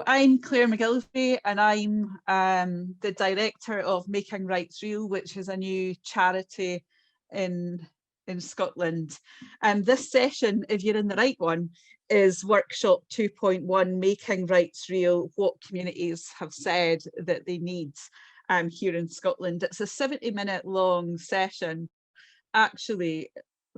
So I'm Claire McGillivray, and I'm the director of Making Rights Real, which is a new charity in Scotland. And this session, if you're in the right one, is Workshop 2.1, Making Rights Real, what communities have said that they need here in Scotland. It's a 70-minute long session. Actually,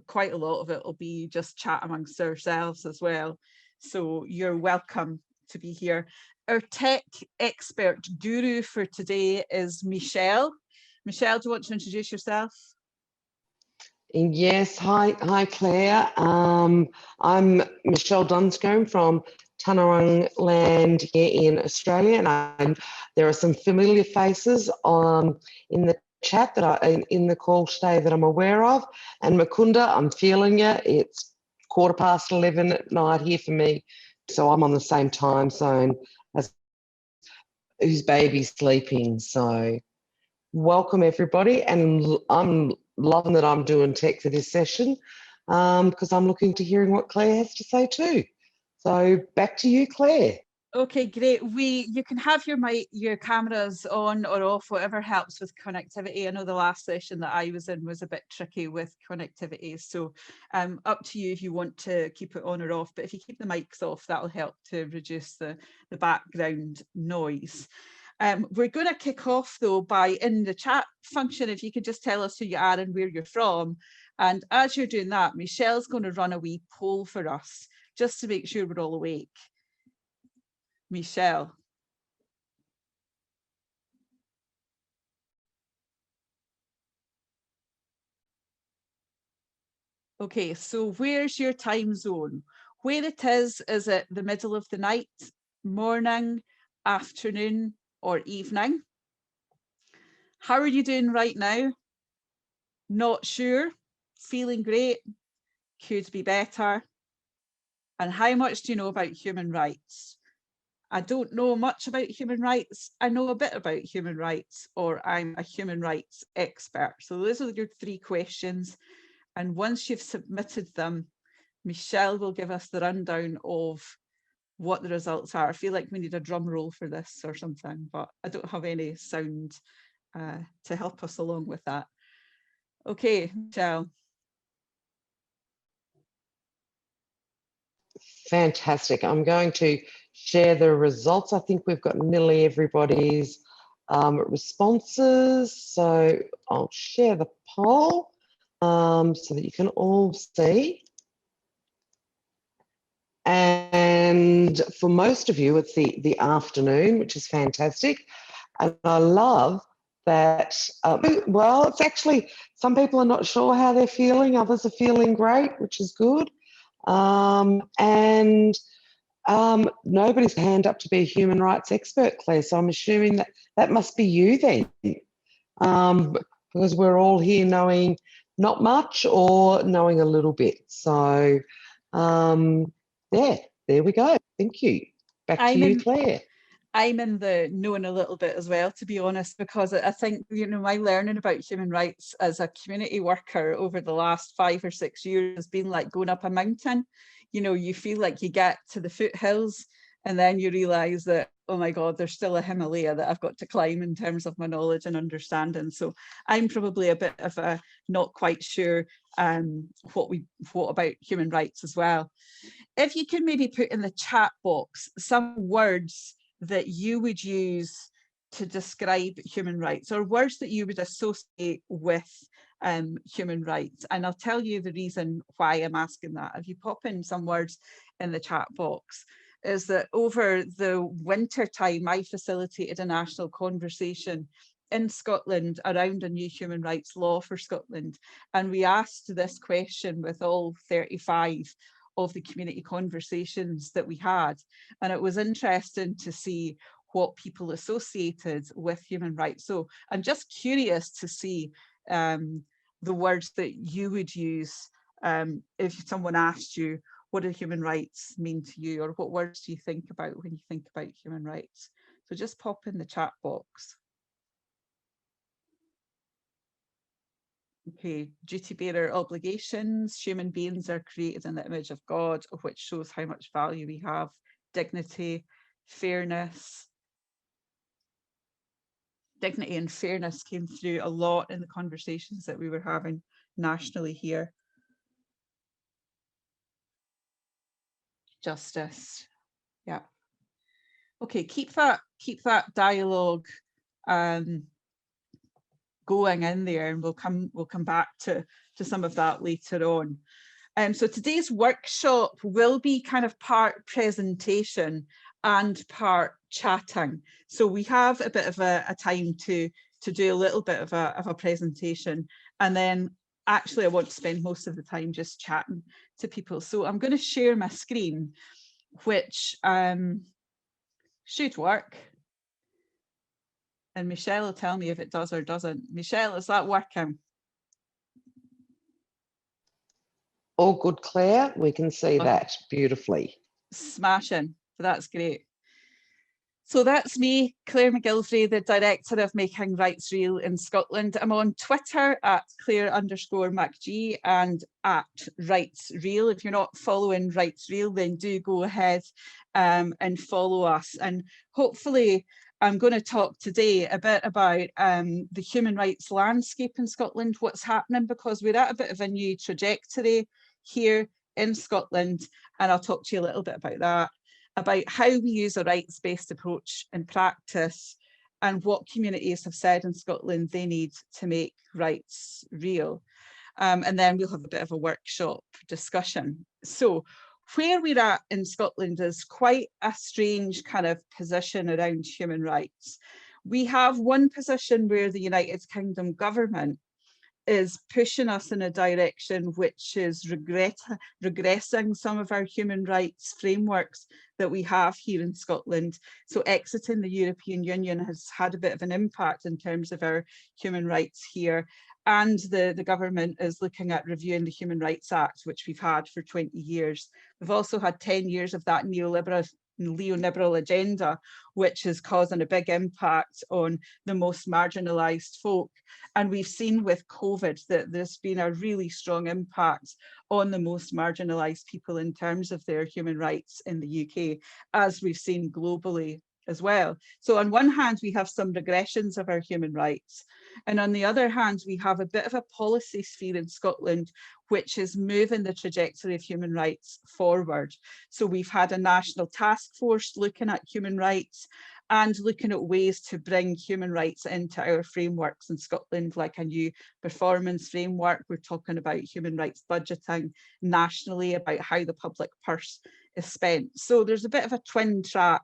quite a lot of it will be just chat amongst ourselves as well. So you're welcome to be here. Our tech expert guru for today is Michelle. Michelle, do you want to introduce yourself? Yes, hi Claire. I'm Michelle Dunscombe from Tanarung land here in Australia, and there are some familiar faces in the chat that in the call today that I'm aware of. And Mukunda, I'm feeling you. It's 11:15 at night here for me, so I'm on the same time zone as whose baby's sleeping. So welcome everybody, and I'm loving that I'm doing tech for this session because I'm looking to hearing what Claire has to say too. So back to you, Claire. Okay, great. You can have your cameras on or off, whatever helps with connectivity. I know the last session that I was in was a bit tricky with connectivity, so up to you if you want to keep it on or off. But if you keep the mics off, that'll help to reduce the background noise. We're going to kick off though by, in the chat function, if you could just tell us who you are and where you're from. And as you're doing that, Michelle's going to run a wee poll for us just to make sure we're all awake. Michelle. Okay, so where's your time zone? Where it is it the middle of the night, morning, afternoon, or evening? How are you doing right now? Not sure, feeling great, could be better. And how much do you know about human rights? I don't know much about human rights. I know a bit about human rights, or I'm a human rights expert. So those are your three questions. And once you've submitted them, Michelle will give us the rundown of what the results are. I feel like we need a drum roll for this or something, but I don't have any sound to help us along with that. Okay, Michelle. Fantastic. I'm going to share the results. I think we've got nearly everybody's responses. So I'll share the poll so that you can all see. And for most of you, it's the afternoon, which is fantastic. And I love that, well, it's actually, some people are not sure how they're feeling, others are feeling great, which is good. Nobody's hand up to be a human rights expert, Claire, so I'm assuming that must be you then, because we're all here knowing not much or knowing a little bit. So there we go. Thank you. Back to you, Claire. I'm in the knowing a little bit as well, to be honest, because I think, you know, my learning about human rights as a community worker over the last 5 or 6 years has been like going up a mountain. You know, you feel like you get to the foothills and then you realise that, oh my God, there's still a Himalaya that I've got to climb in terms of my knowledge and understanding. So I'm probably a bit of a not quite sure what about human rights as well. If you could maybe put in the chat box some words that you would use to describe human rights, or words that you would associate with human rights. And I'll tell you the reason why I'm asking that. If you pop in some words in the chat box, is that over the winter time, I facilitated a national conversation in Scotland around a new human rights law for Scotland. And we asked this question with all 35 of the community conversations that we had. And it was interesting to see what people associated with human rights. So I'm just curious to see the words that you would use if someone asked you, what do human rights mean to you? Or what words do you think about when you think about human rights? So just pop in the chat box. Okay, duty bearer obligations. Human beings are created in the image of God, which shows how much value we have. Dignity, fairness. Dignity and fairness came through a lot in the conversations that we were having nationally here. Justice, yeah. Okay, keep that dialogue going in there, and we'll come back to some of that later on. So today's workshop will be kind of part presentation and part chatting. So we have a bit of a time to do a little bit of a presentation, and then actually I want to spend most of the time just chatting to people. So I'm going to share my screen, which should work. And Michelle will tell me if it does or doesn't. Michelle, is that working? All good, Claire. We can see that beautifully. Smashing. That's great. So that's me, Claire McGilvray, the Director of Making Rights Real in Scotland. I'm on Twitter at Claire_MacG and at Rights Real. If you're not following Rights Real, then do go ahead and follow us. And hopefully I'm going to talk today a bit about the human rights landscape in Scotland, what's happening, because we're at a bit of a new trajectory here in Scotland. And I'll talk to you a little bit about that, about how we use a rights-based approach in practice, and what communities have said in Scotland they need to make rights real. And then we'll have a bit of a workshop discussion. So where we're at in Scotland is quite a strange kind of position around human rights. We have one position where the United Kingdom government is pushing us in a direction which is regressing some of our human rights frameworks that we have here in Scotland. So exiting the European Union has had a bit of an impact in terms of our human rights here. And the government is looking at reviewing the Human Rights Act, which we've had for 20 years. We've also had 10 years of that neoliberal agenda, which is causing a big impact on the most marginalised folk. And we've seen with COVID that there's been a really strong impact on the most marginalised people in terms of their human rights in the UK, as we've seen globally as well. So on one hand, we have some regressions of our human rights. And on the other hand, we have a bit of a policy sphere in Scotland, which is moving the trajectory of human rights forward. So we've had a national task force looking at human rights and looking at ways to bring human rights into our frameworks in Scotland, like a new performance framework. We're talking about human rights budgeting nationally, about how the public purse is spent. So there's a bit of a twin track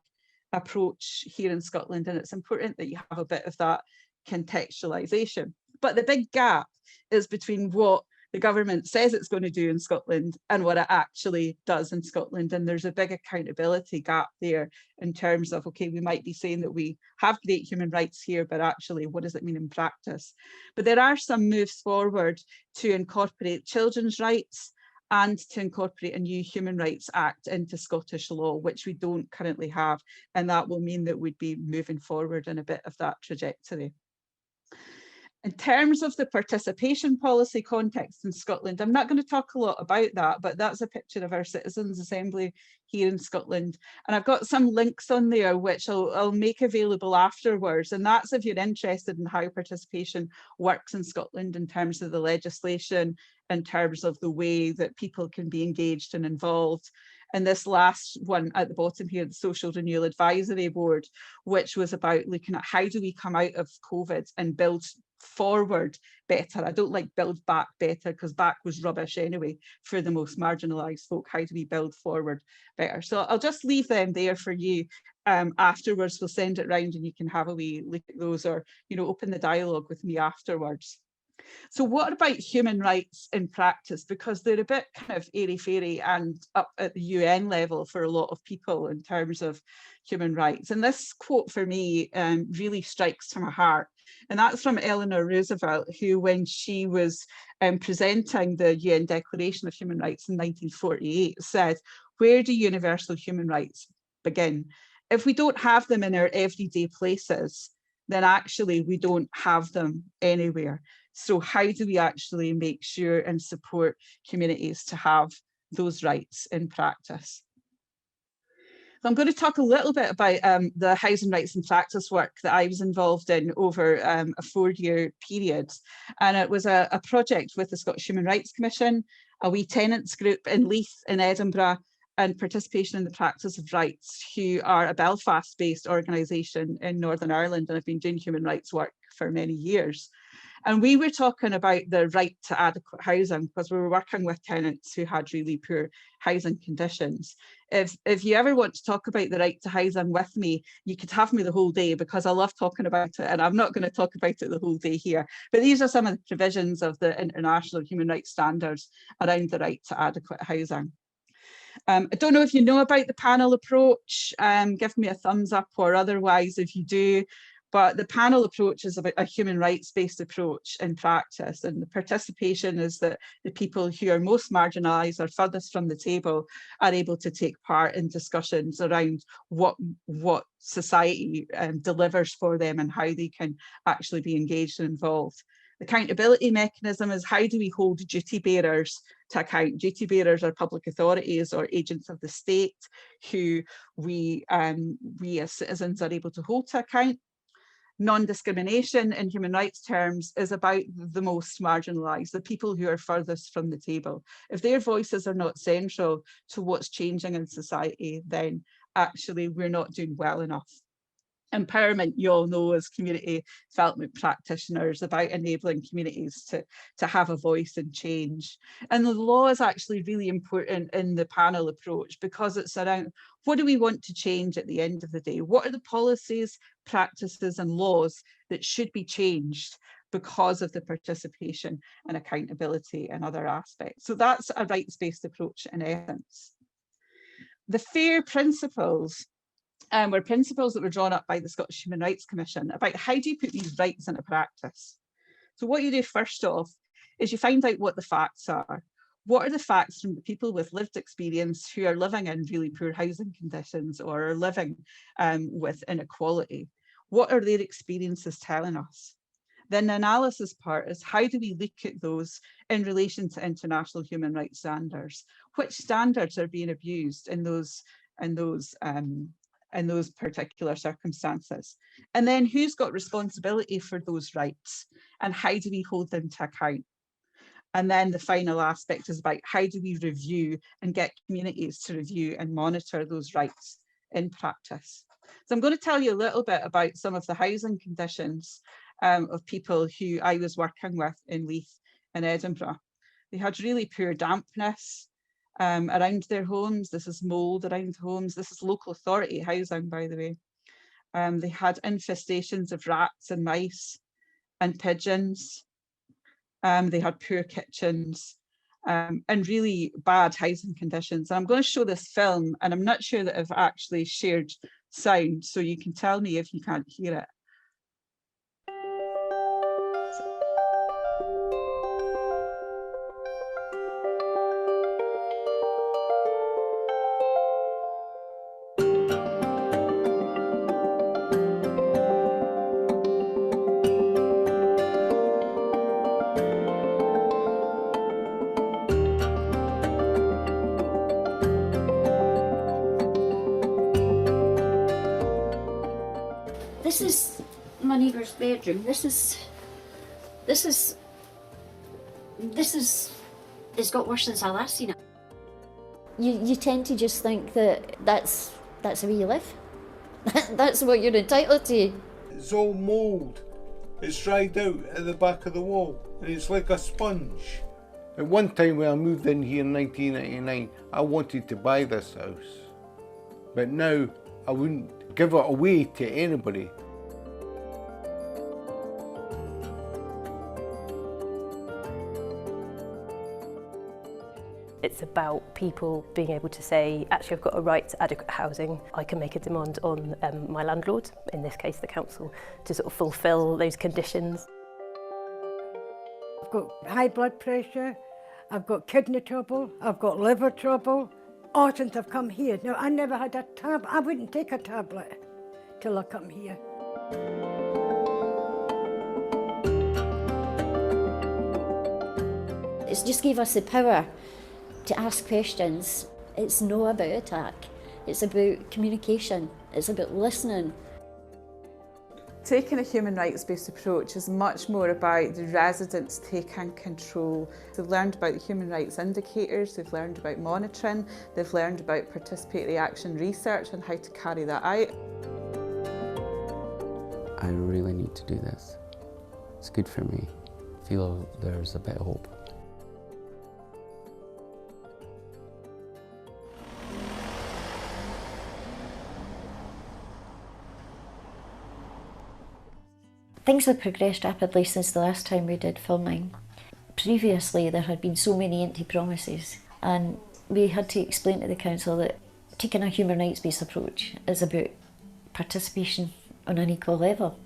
approach here in Scotland, and it's important that you have a bit of that contextualisation. But the big gap is between what the government says it's going to do in Scotland and what it actually does in Scotland. And there's a big accountability gap there in terms of, okay, we might be saying that we have great human rights here, but actually, what does it mean in practice? But there are some moves forward to incorporate children's rights and to incorporate a new Human Rights Act into Scottish law, which we don't currently have. And that will mean that we'd be moving forward in a bit of that trajectory. In terms of the participation policy context in Scotland, I'm not going to talk a lot about that, but that's a picture of our Citizens' Assembly here in Scotland. And I've got some links on there, which I'll make available afterwards. And that's if you're interested in how participation works in Scotland in terms of the legislation, in terms of the way that people can be engaged and involved. And this last one at the bottom here, the Social Renewal Advisory Board, which was about looking at how do we come out of COVID and build forward better. I don't like build back better, because back was rubbish anyway for the most marginalised folk. How do we build forward better? So I'll just leave them there for you. Afterwards, we'll send it round and you can have a wee look at those, or open the dialogue with me afterwards. So what about human rights in practice? Because they're a bit kind of airy-fairy and up at the UN level for a lot of people in terms of human rights. And this quote for me really strikes to my heart. And that's from Eleanor Roosevelt, who, when she was presenting the UN Declaration of Human Rights in 1948, said, "Where do universal human rights begin? If we don't have them in our everyday places, then actually we don't have them anywhere. So how do we actually make sure and support communities to have those rights in practice?" So I'm going to talk a little bit about the housing rights and practice work that I was involved in over a 4-year period. And it was a project with the Scottish Human Rights Commission, a wee tenants group in Leith in Edinburgh, and Participation in the Practice of Rights, who are a Belfast-based organisation in Northern Ireland and have been doing human rights work for many years. And we were talking about the right to adequate housing because we were working with tenants who had really poor housing conditions. If you ever want to talk about the right to housing with me, you could have me the whole day because I love talking about it, and I'm not going to talk about it the whole day here. But these are some of the provisions of the international human rights standards around the right to adequate housing. I don't know if you know about the panel approach, give me a thumbs up or otherwise if you do. But the panel approach is about a human rights-based approach in practice, and the participation is that the people who are most marginalised or furthest from the table are able to take part in discussions around what society delivers for them and how they can actually be engaged and involved. The accountability mechanism is how do we hold duty bearers to account. Duty bearers are public authorities or agents of the state who we as citizens are able to hold to account. Non-discrimination in human rights terms is about the most marginalised, the people who are furthest from the table. If their voices are not central to what's changing in society, then actually we're not doing well enough. Empowerment, you all know as community development practitioners, about enabling communities to have a voice and change. And the law is actually really important in the panel approach because it's around what do we want to change at the end of the day? What are the policies, practices and laws that should be changed because of the participation and accountability and other aspects? So that's a rights-based approach in essence. The FAIR principles were principles that were drawn up by the Scottish Human Rights Commission about how do you put these rights into practice. So what you do first off is you find out what the facts are. What are the facts from the people with lived experience who are living in really poor housing conditions or are living with inequality? What are their experiences telling us? Then the analysis part is how do we look at those in relation to international human rights standards? Which standards are being abused in those particular circumstances? And then who's got responsibility for those rights and how do we hold them to account? And then the final aspect is about how do we review and get communities to review and monitor those rights in practice. So I'm going to tell you a little bit about some of the housing conditions of people who I was working with in Leith and Edinburgh. They had really poor dampness around their homes. This is mould around homes. This is local authority housing, by the way. They had infestations of rats and mice and pigeons. They had poor kitchens and really bad housing conditions. And I'm going to show this film, and I'm not sure that I've actually shared sound, so you can tell me if you can't hear it. This is my neighbour's bedroom. It's got worse since I last seen it. You tend to just think that that's the way you live. That's what you're entitled to. It's all mould. It's dried out at the back of the wall and it's like a sponge. At one time when I moved in here in 1999, I wanted to buy this house. But now I wouldn't give it away to anybody. It's about people being able to say, actually I've got a right to adequate housing. I can make a demand on my landlord, in this case the council, to sort of fulfil those conditions. I've got high blood pressure, I've got kidney trouble, I've got liver trouble. All since I've come here. Now I never had a tablet, I wouldn't take a tablet till I come here. It's just gave us the power to ask questions. It's no about attack. It's about communication. It's about listening. Taking a human rights-based approach is much more about the residents taking control. They've learned about the human rights indicators, they've learned about monitoring, they've learned about participatory action research and how to carry that out. I really need to do this. It's good for me. I feel there's a bit of hope. Things have progressed rapidly since the last time we did filming. Previously there had been so many empty promises, and we had to explain to the council that taking a human rights based approach is about participation on an equal level.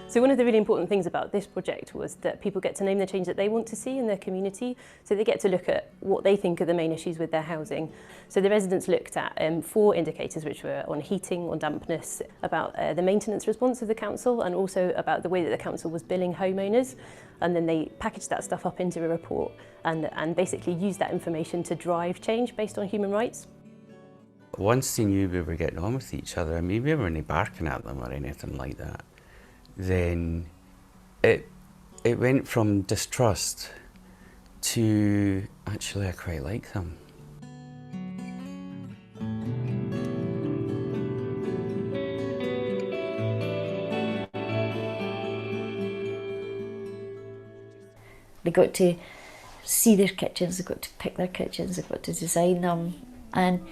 So one of the really important things about this project was that people get to name the change that they want to see in their community. So they get to look at what they think are the main issues with their housing. So the residents looked at 4 indicators, which were on heating, on dampness, about the maintenance response of the council, and also about the way that the council was billing homeowners. And then they packaged that stuff up into a report and basically used that information to drive change based on human rights. Once they knew we were getting on with each other, I mean, we weren't barking at them or anything like that, then it went from distrust to actually I quite like them. They got to see their kitchens, they got to pick their kitchens, they got to design them, and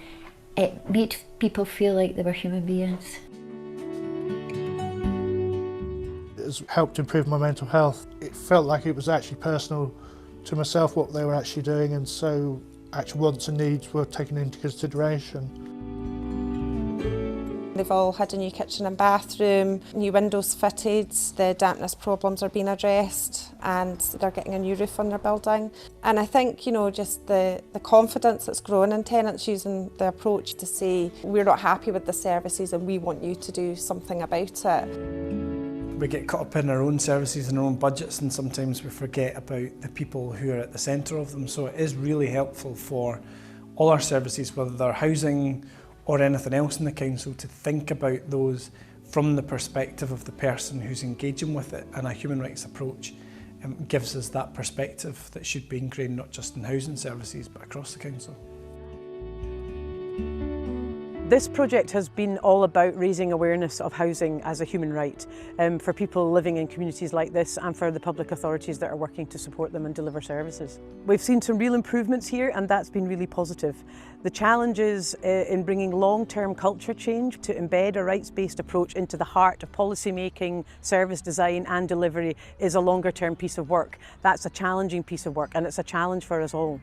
it made people feel like they were human beings. It has helped improve my mental health. It felt like it was actually personal to myself what they were actually doing, and so actual wants and needs were taken into consideration. They've all had a new kitchen and bathroom, new windows fitted, the dampness problems are being addressed, and they're getting a new roof on their building. And I think, you know, just the confidence that's grown in tenants using the approach to say, we're not happy with the services and we want you to do something about it. We get caught up in our own services and our own budgets, and sometimes we forget about the people who are at the centre of them. So it is really helpful for all our services, whether they're housing or anything else in the council, to think about those from the perspective of the person who's engaging with it. And a human rights approach gives us that perspective that should be ingrained not just in housing services but across the council. This project has been all about raising awareness of housing as a human right for people living in communities like this, and for the public authorities that are working to support them and deliver services. We've seen some real improvements here, and that's been really positive. The challenge is in bringing long-term culture change to embed a rights-based approach into the heart of policy making, service design and delivery is a longer-term piece of work. That's a challenging piece of work, and it's a challenge for us all.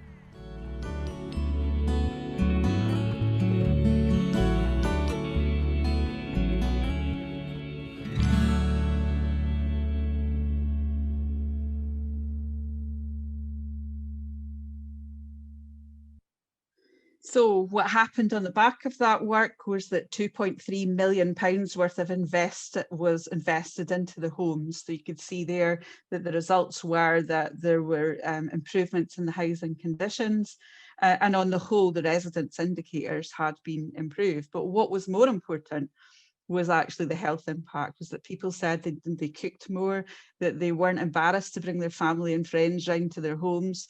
So what happened on the back of that work was that £2.3 million worth of was invested into the homes. So you could see there that the results were that there were improvements in the housing conditions, and on the whole the residents' indicators had been improved. But what was more important was actually the health impact, was that people said they cooked more, that they weren't embarrassed to bring their family and friends round to their homes.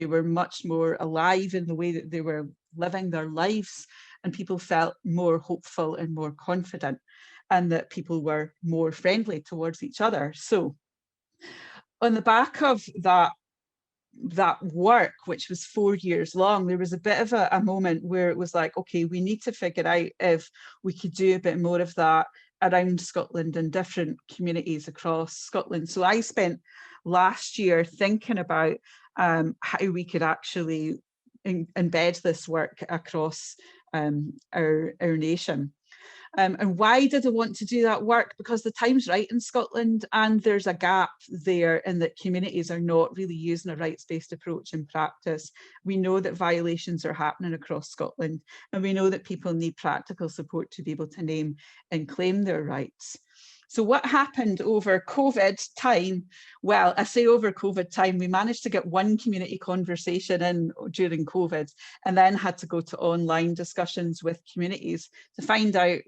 They were much more alive in the way that they were living their lives, and people felt more hopeful and more confident, and that people were more friendly towards each other. So on the back of that work, which was 4 years long, there was a bit of a moment where it was like, okay, we need to figure out if we could do a bit more of that around Scotland and different communities across Scotland. So I spent last year thinking about how we could actually embed this work across our nation. And why did I want to do that work? Because the time's right in Scotland, and there's a gap there in that communities are not really using a rights-based approach in practice. We know that violations are happening across Scotland, and we know that people need practical support to be able to name and claim their rights. So what happened over COVID time? Well, I say over COVID time, we managed to get one community conversation in during COVID, and then had to go to online discussions with communities to find out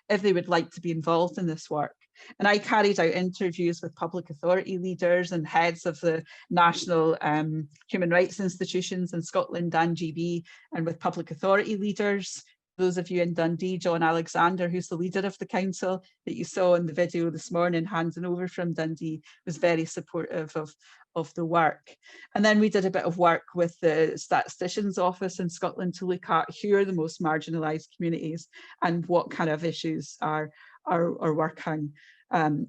if they would like to be involved in this work. And I carried out interviews with public authority leaders and heads of the national human rights institutions in Scotland and GB, and with public authority leaders. Those of you in Dundee, John Alexander, who's the leader of the council that you saw in the video this morning, handing over from Dundee, was very supportive of the work. And then we did a bit of work with the Statistician's Office in Scotland to look at who are the most marginalised communities and what kind of issues are working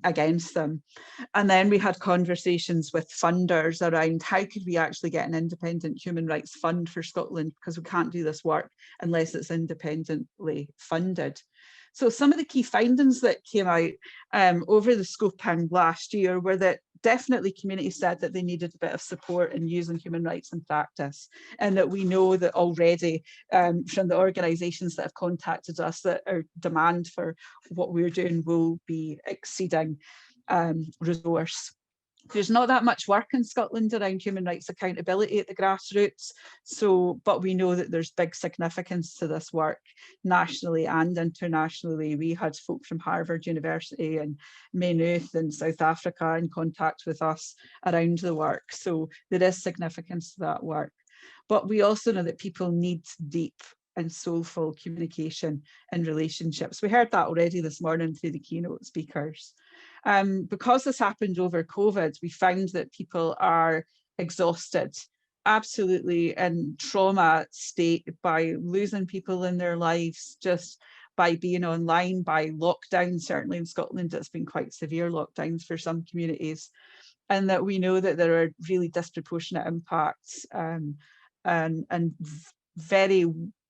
against them. And then we had conversations with funders around how could we actually get an independent human rights fund for Scotland, because we can't do this work unless it's independently funded. So some of the key findings that came out over the scoping last year were that definitely communities said that they needed a bit of support in using human rights in practice, and that we know that already from the organisations that have contacted us that our demand for what we're doing will be exceeding resource. There's not that much work in Scotland around human rights accountability at the grassroots, but we know that there's big significance to this work nationally and internationally. We had folk from Harvard University and Maynooth in South Africa in contact with us around the work, so there is significance to that work. But we also know that people need deep and soulful communication and relationships. We heard that already this morning through the keynote speakers. Because this happened over COVID, we found that people are exhausted, absolutely in trauma state by losing people in their lives, just by being online, by lockdown. Certainly in Scotland, it's been quite severe lockdowns for some communities, and that we know that there are really disproportionate impacts and very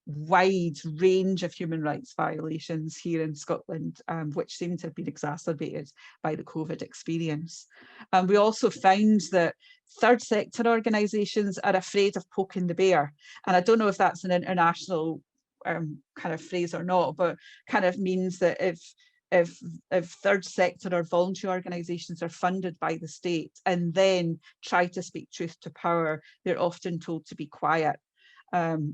wide range of human rights violations here in Scotland, which seem to have been exacerbated by the COVID experience. We also found that third sector organisations are afraid of poking the bear. And I don't know if that's an international kind of phrase or not, but kind of means that if third sector or voluntary organisations are funded by the state and then try to speak truth to power, they're often told to be quiet.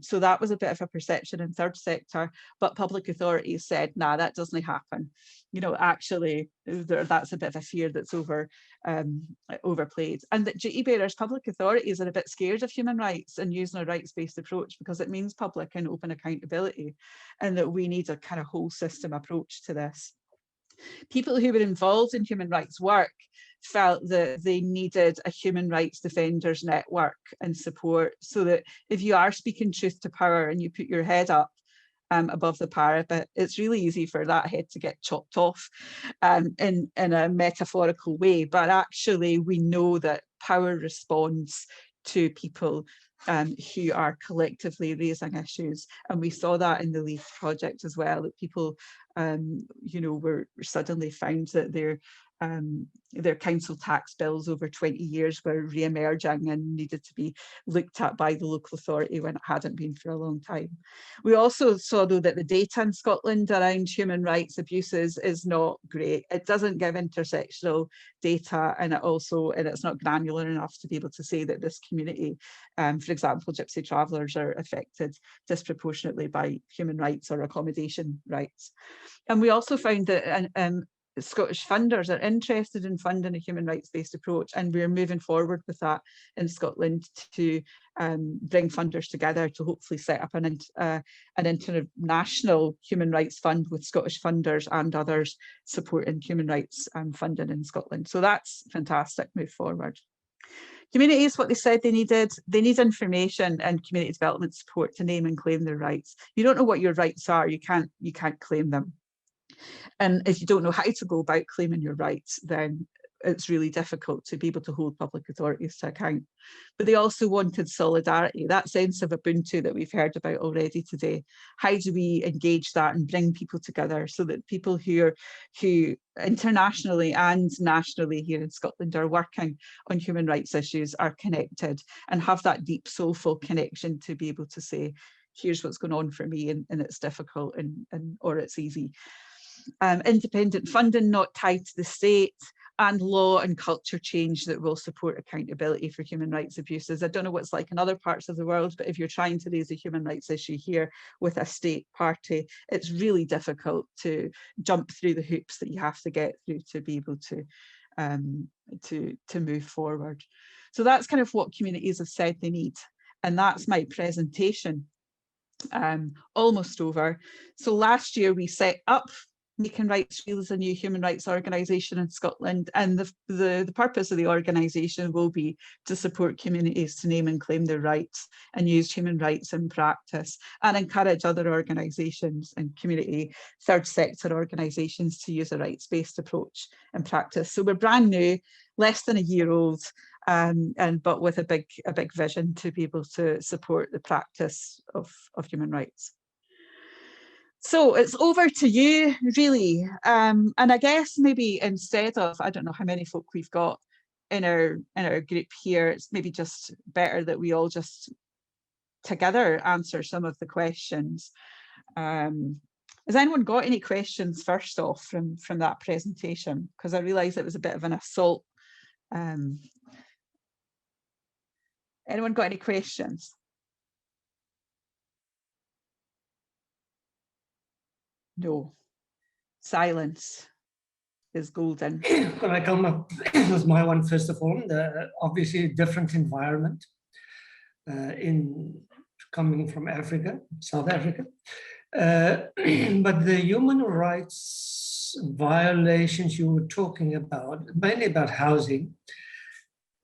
So that was a bit of a perception in third sector, but public authorities said, nah, that doesn't happen. You know, actually, that's a bit of a fear that's overplayed. And that duty bearers, public authorities are a bit scared of human rights and using a rights-based approach because it means public and open accountability, and that we need a kind of whole system approach to this. People who were involved in human rights work felt that they needed a human rights defenders network and support, so that if you are speaking truth to power and you put your head up above the parapet, it's really easy for that head to get chopped off in a metaphorical way. But actually, we know that power responds to people who are collectively raising issues. And we saw that in the LEAF project as well, that people you know, were suddenly found that their council tax bills over 20 years were re-emerging and needed to be looked at by the local authority when it hadn't been for a long time. We also saw, though, that the data in Scotland around human rights abuses is not great. It doesn't give intersectional data, and it's not granular enough to be able to say that this community, for example, Gypsy travellers, are affected disproportionately by human rights or accommodation rights. And we also found that Scottish funders are interested in funding a human rights-based approach, and we're moving forward with that in Scotland to bring funders together to hopefully set up an international human rights fund with Scottish funders and others supporting human rights funding in Scotland. So that's fantastic move forward. Communities, what they said they need information and community development support to name and claim their rights. You don't know what your rights are, you can't claim them. And if you don't know how to go about claiming your rights, then it's really difficult to be able to hold public authorities to account. But they also wanted solidarity, that sense of Ubuntu that we've heard about already today. How do we engage that and bring people together so that people who internationally and nationally here in Scotland are working on human rights issues are connected and have that deep soulful connection to be able to say, here's what's going on for me, and it's difficult or it's easy. independent funding not tied to the state, and law and culture change that will support accountability for human rights abuses. I don't know what it's like in other parts of the world, but if you're trying to raise a human rights issue here with a state party, it's really difficult to jump through the hoops that you have to get through to be able to move forward. So that's kind of what communities have said they need. And that's my presentation, almost over. So last year we set up Making Rights Real as a new human rights organisation in Scotland, and the purpose of the organisation will be to support communities to name and claim their rights and use human rights in practice, and encourage other organisations and community third sector organisations to use a rights-based approach in practice. So we're brand new, less than a year old, but with a big vision to be able to support the practice of human rights. So it's over to you, really. And I guess maybe instead of, I don't know how many folk we've got in our group here, it's maybe just better that we all just together answer some of the questions. Has anyone got any questions first off from that presentation? Because I realised it was a bit of an assault. Anyone got any questions? No. Silence is golden. Could I come up with my one first of all? Obviously, a different environment in coming from Africa, South Africa. But the human rights violations you were talking about, mainly about housing,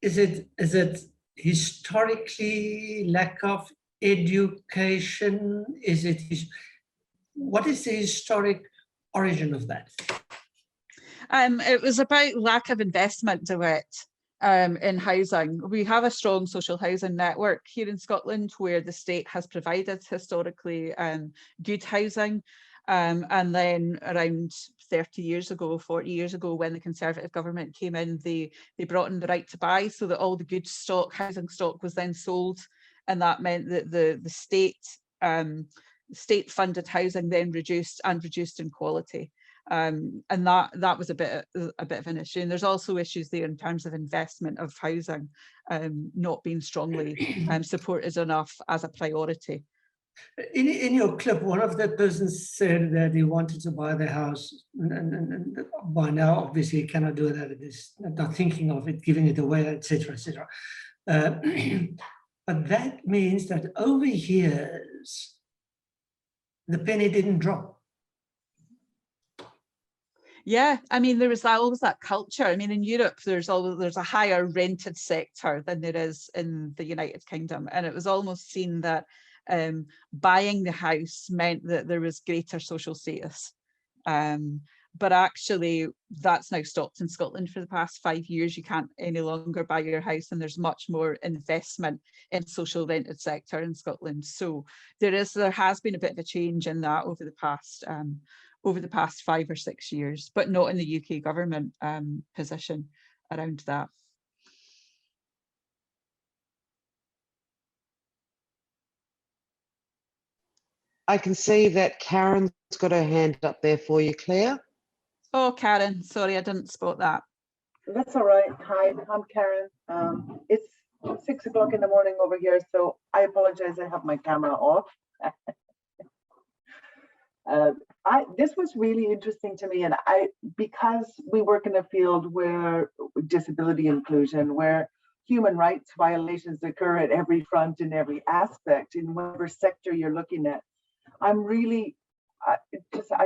is it historically lack of education? What is the historic origin of that? It was about lack of investment, DeWitt, in housing. We have a strong social housing network here in Scotland where the state has provided historically good housing. And then around 30 years ago, 40 years ago, when the Conservative government came in, they brought in the right to buy, so that all the good stock, housing stock, was then sold. And that meant that the state funded housing then reduced in quality. And that was a bit of an issue. And there's also issues there in terms of investment of housing not being strongly supported enough as a priority. In your clip, one of the persons said that he wanted to buy the house, and by now, obviously, he cannot do that. It is not thinking of it, giving it away, etc., etc. But that means that over years, the penny didn't drop. Yeah, I mean, there was always that culture. I mean, in Europe, there's a higher rented sector than there is in the United Kingdom, and it was almost seen that buying the house meant that there was greater social status. But actually, that's now stopped in Scotland for the past 5 years. You can't any longer buy your house, and there's much more investment in social rented sector in Scotland. So there has been a bit of a change in that over the past 5 or 6 years, but not in the UK government position around that. I can see that Karen's got her hand up there for you, Claire. Oh, Karen, sorry, I didn't spot that. That's all right. Hi, I'm Karen. It's 6 o'clock in the morning over here, so I apologize. I have my camera off. This was really interesting to me, and because we work in a field where disability inclusion, where human rights violations occur at every front and every aspect in whatever sector you're looking at. I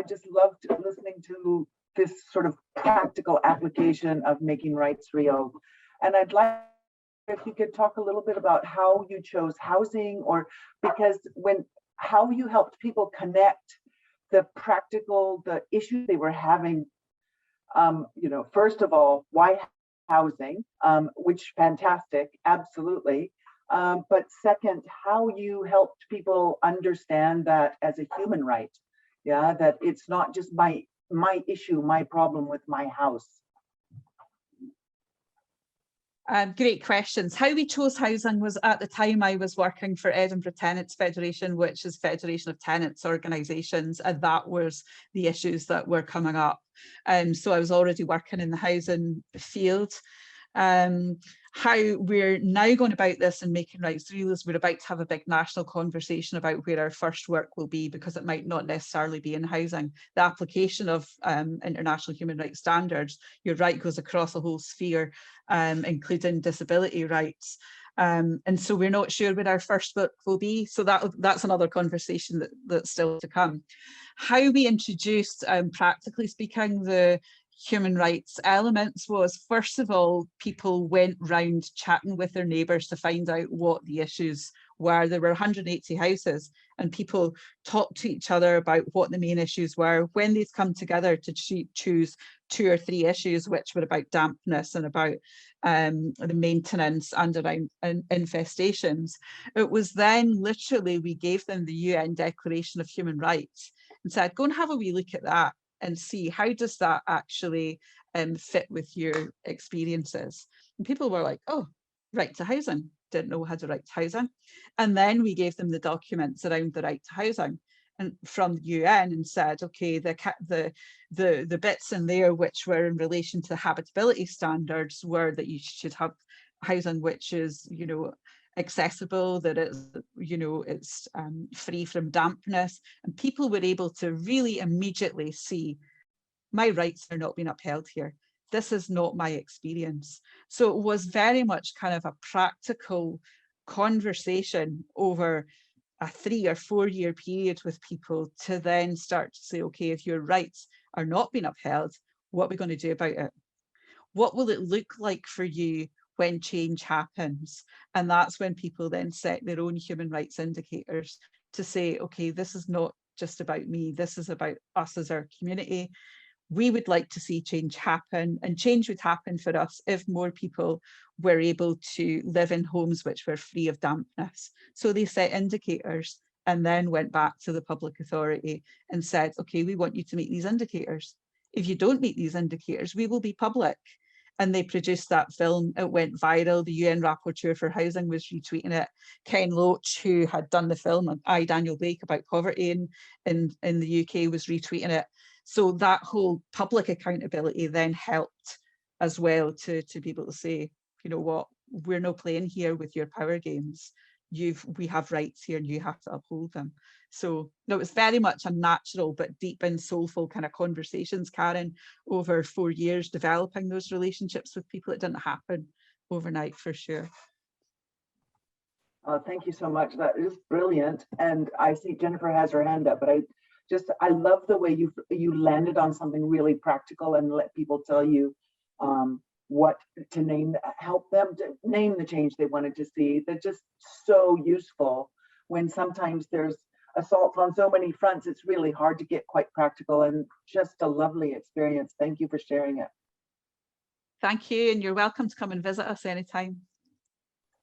just loved listening to this sort of practical application of making rights real. And I'd like if you could talk a little bit about how you chose housing, or because how you helped people connect the issues they were having. First of all, why housing, which fantastic, absolutely. But second, how you helped people understand that as a human right, that it's not just my issue, my problem with my house. Great questions. How we chose housing was, at the time I was working for Edinburgh Tenants Federation, which is Federation of Tenants Organisations, and that was the issues that were coming up. So I was already working in the housing field. How we're now going about this and making rights real is we're about to have a big national conversation about where our first work will be, because it might not necessarily be in housing. The application of international human rights standards, you're right, goes across a whole sphere, including disability rights. And so we're not sure where our first book will be. So that's another conversation that's still to come. How we introduced, practically speaking, the human rights elements was, first of all, people went round chatting with their neighbours to find out what the issues were. There were 180 houses, and people talked to each other about what the main issues were. When they'd come together to choose 2 or 3 issues, which were about dampness and about the maintenance and around infestations, it was then literally we gave them the UN Declaration of Human Rights and said, go and have a wee look at that and see how does that actually fit with your experiences. And people were like, oh, right to housing, didn't know how to right to housing. And then we gave them the documents around the right to housing and from the UN and said, okay, the bits in there which were in relation to habitability standards were that you should have housing which is, you know, accessible, that it's, you know, it's free from dampness, and people were able to really immediately see, my rights are not being upheld here. This is not my experience. So it was very much kind of a practical conversation over a 3 or 4 year period with people to then start to say, okay, if your rights are not being upheld, what are we going to do about it? What will it look like for you when change happens? And that's when people then set their own human rights indicators to say, okay, this is not just about me, this is about us as our community. We would like to see change happen, and change would happen for us if more people were able to live in homes which were free of dampness. So they set indicators and then went back to the public authority and said, okay, we want you to meet these indicators. If you don't meet these indicators, we will be public. And they produced that film. It went viral. The UN Rapporteur for Housing was retweeting it. Ken Loach, who had done the film I, Daniel Blake, about poverty in the UK, was retweeting it. So that whole public accountability then helped as well to be able to say, you know what, we're not playing here with your power games. We have rights here and you have to uphold them. So no, it was very much a natural but deep and soulful kind of conversations, Karen, over 4 years, developing those relationships with people. It didn't happen overnight, for sure. Thank you so much. That is brilliant. And I see Jennifer has her hand up, but I love the way you landed on something really practical and let people tell you what to name, help them to name the change they wanted to see. They're just so useful when sometimes there's assaults on so many fronts. It's really hard to get quite practical, and just a lovely experience. Thank you for sharing it. Thank you, and you're welcome to come and visit us anytime.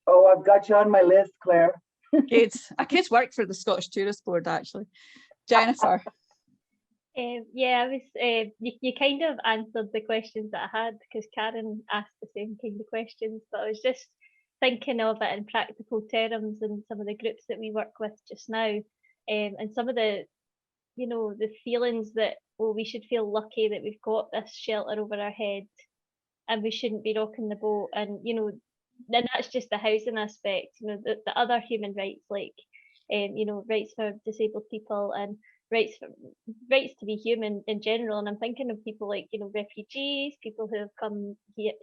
Oh, I've got you on my list, Claire. Good. I could work for the Scottish Tourist Board, actually. Jennifer. Yeah, I was. You kind of answered the questions that I had, because Karen asked the same kind of questions, but I was just thinking of it in practical terms and some of the groups that we work with just now, and some of the, you know, the feelings that, oh, we should feel lucky that we've got this shelter over our head, and we shouldn't be rocking the boat, and you know, then that's just the housing aspect. You know, the other human rights, like you know, rights for disabled people and rights to be human in general. And I'm thinking of people like, you know, refugees, people who have come here,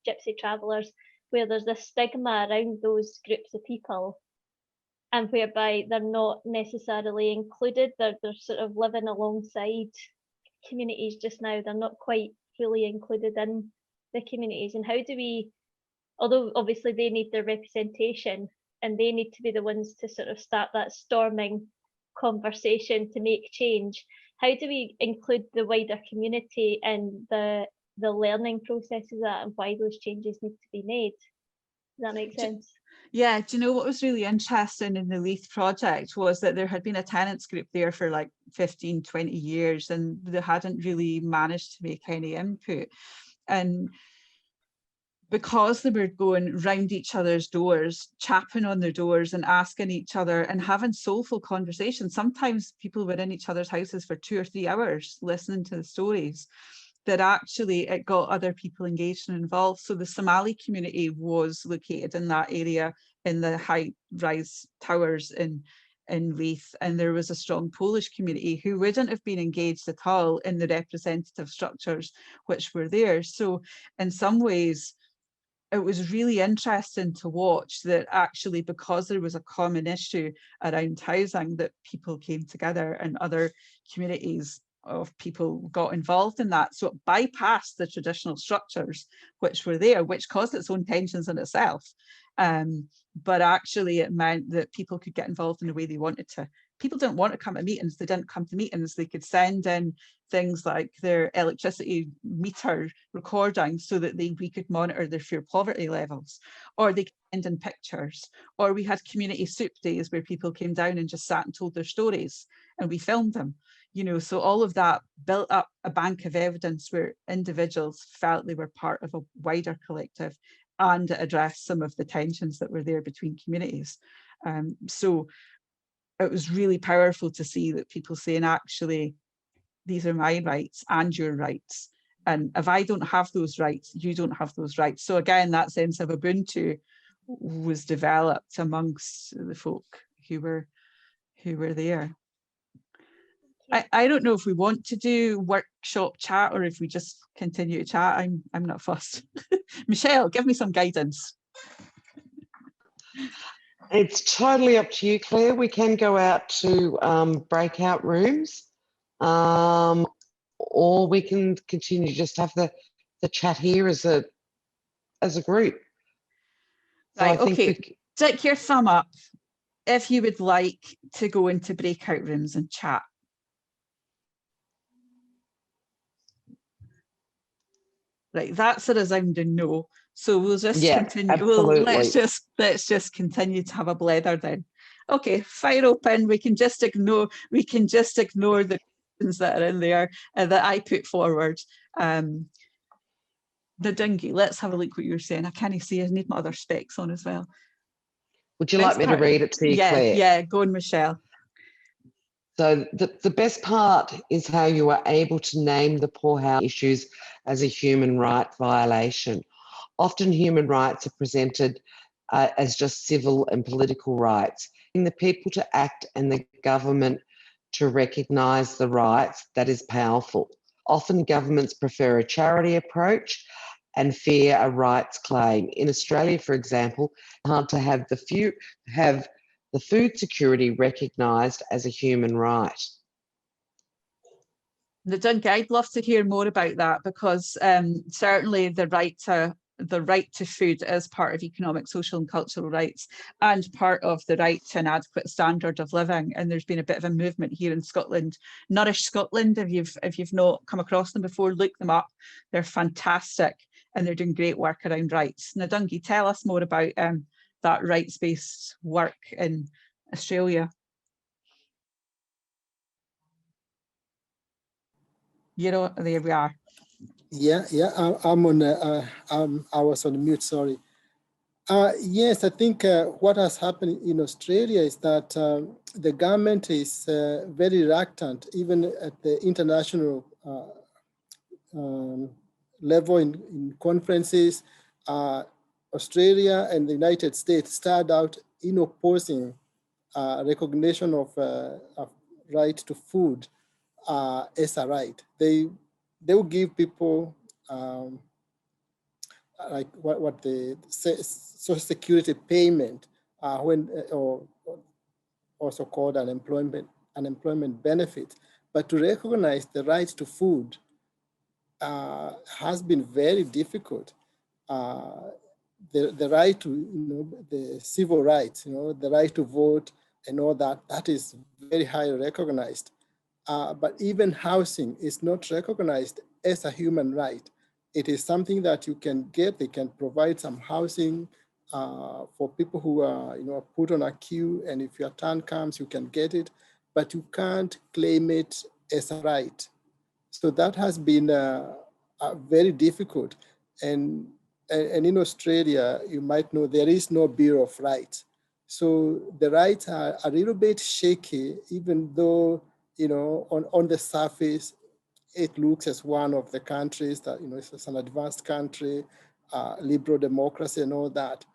gypsy travellers, where there's this stigma around those groups of people, and whereby they're not necessarily included. They're sort of living alongside communities just now. They're not quite fully included in the communities. And how do we, although obviously they need their representation and they need to be the ones to sort of start that storming conversation to make change, how do we include the wider community in the learning processes and why those changes need to be made? Does that make sense? Yeah, do you know what was really interesting in the Leith project was that there had been a tenants group there for like 15, 20 years, and they hadn't really managed to make any input. And because they were going round each other's doors, chapping on their doors and asking each other and having soulful conversations. Sometimes people were in each other's houses for 2 or 3 hours listening to the stories, that actually it got other people engaged and involved. So the Somali community was located in that area, in the high-rise towers in Reith, and there was a strong Polish community who wouldn't have been engaged at all in the representative structures which were there. So in some ways, it was really interesting to watch that actually, because there was a common issue around housing, that people came together and other communities of people got involved in that. So it bypassed the traditional structures which were there, which caused its own tensions in itself. But actually it meant that people could get involved in the way they wanted to. People didn't want to come to meetings, they didn't come to meetings, they could send in things like their electricity meter recording so that we could monitor their fuel poverty levels, or they could send in pictures, or we had community soup days where people came down and just sat and told their stories and we filmed them. You know, so all of that built up a bank of evidence where individuals felt they were part of a wider collective, and it addressed some of the tensions that were there between communities. So it was really powerful to see that people saying, actually, these are my rights and your rights. And if I don't have those rights, you don't have those rights. So again, that sense of Ubuntu was developed amongst the folk who were there. I don't know if we want to do workshop chat or if we just continue to chat. I'm not fussed. Michelle, give me some guidance. It's totally up to you, Claire. We can go out to breakout rooms, or we can continue to just have the chat here as a group. So right, I think okay. Stick your thumb up if you would like to go into breakout rooms and chat. Right, that's a resounding no. So we'll just continue. Absolutely. Well, let's just continue to have a blether then. Okay, fire open. We can just ignore the questions that are in there that I put forward. The dinghy. Let's have a look what you're saying. I can't see. I need my other specs on as well. Would you like me to read it to you, Claire? Yeah, go on, Michelle. So the best part is how you are able to name the poor housing issues as a human right violation. Often human rights are presented as just civil and political rights. In the people to act and the government to recognise the rights, that is powerful. Often governments prefer a charity approach and fear a rights claim. In Australia, for example, it's hard to have the food security recognised as a human right. Nadunka, I'd love to hear more about that, because certainly the right to food is part of economic, social and cultural rights, and part of the right to an adequate standard of living. And there's been a bit of a movement here in Scotland. Nourish Scotland, if you've not come across them before, look them up. They're fantastic and they're doing great work around rights. Nadunki, tell us more about that rights-based work in Australia. You know, there we are. Yeah, I'm on. I was on mute. Sorry. Yes, I think what has happened in Australia is that the government is very reluctant, even at the international level in conferences. Australia and the United States started out in opposing recognition of right to food as a right. They will give people like what the Social Security payment or also called unemployment benefit, but to recognize the right to food has been very difficult. The right to, the civil rights, the right to vote and all that is very highly recognized. But even housing is not recognized as a human right. It is something that you can get. They can provide some housing for people who are, put on a queue, and if your turn comes, you can get it, but you can't claim it as a right. So that has been very difficult. And and in Australia, you might know there is no Bill of Rights. So the rights are a little bit shaky, even though, you know, on the surface, it looks as one of the countries that, you know, it's an advanced country, liberal democracy and all that.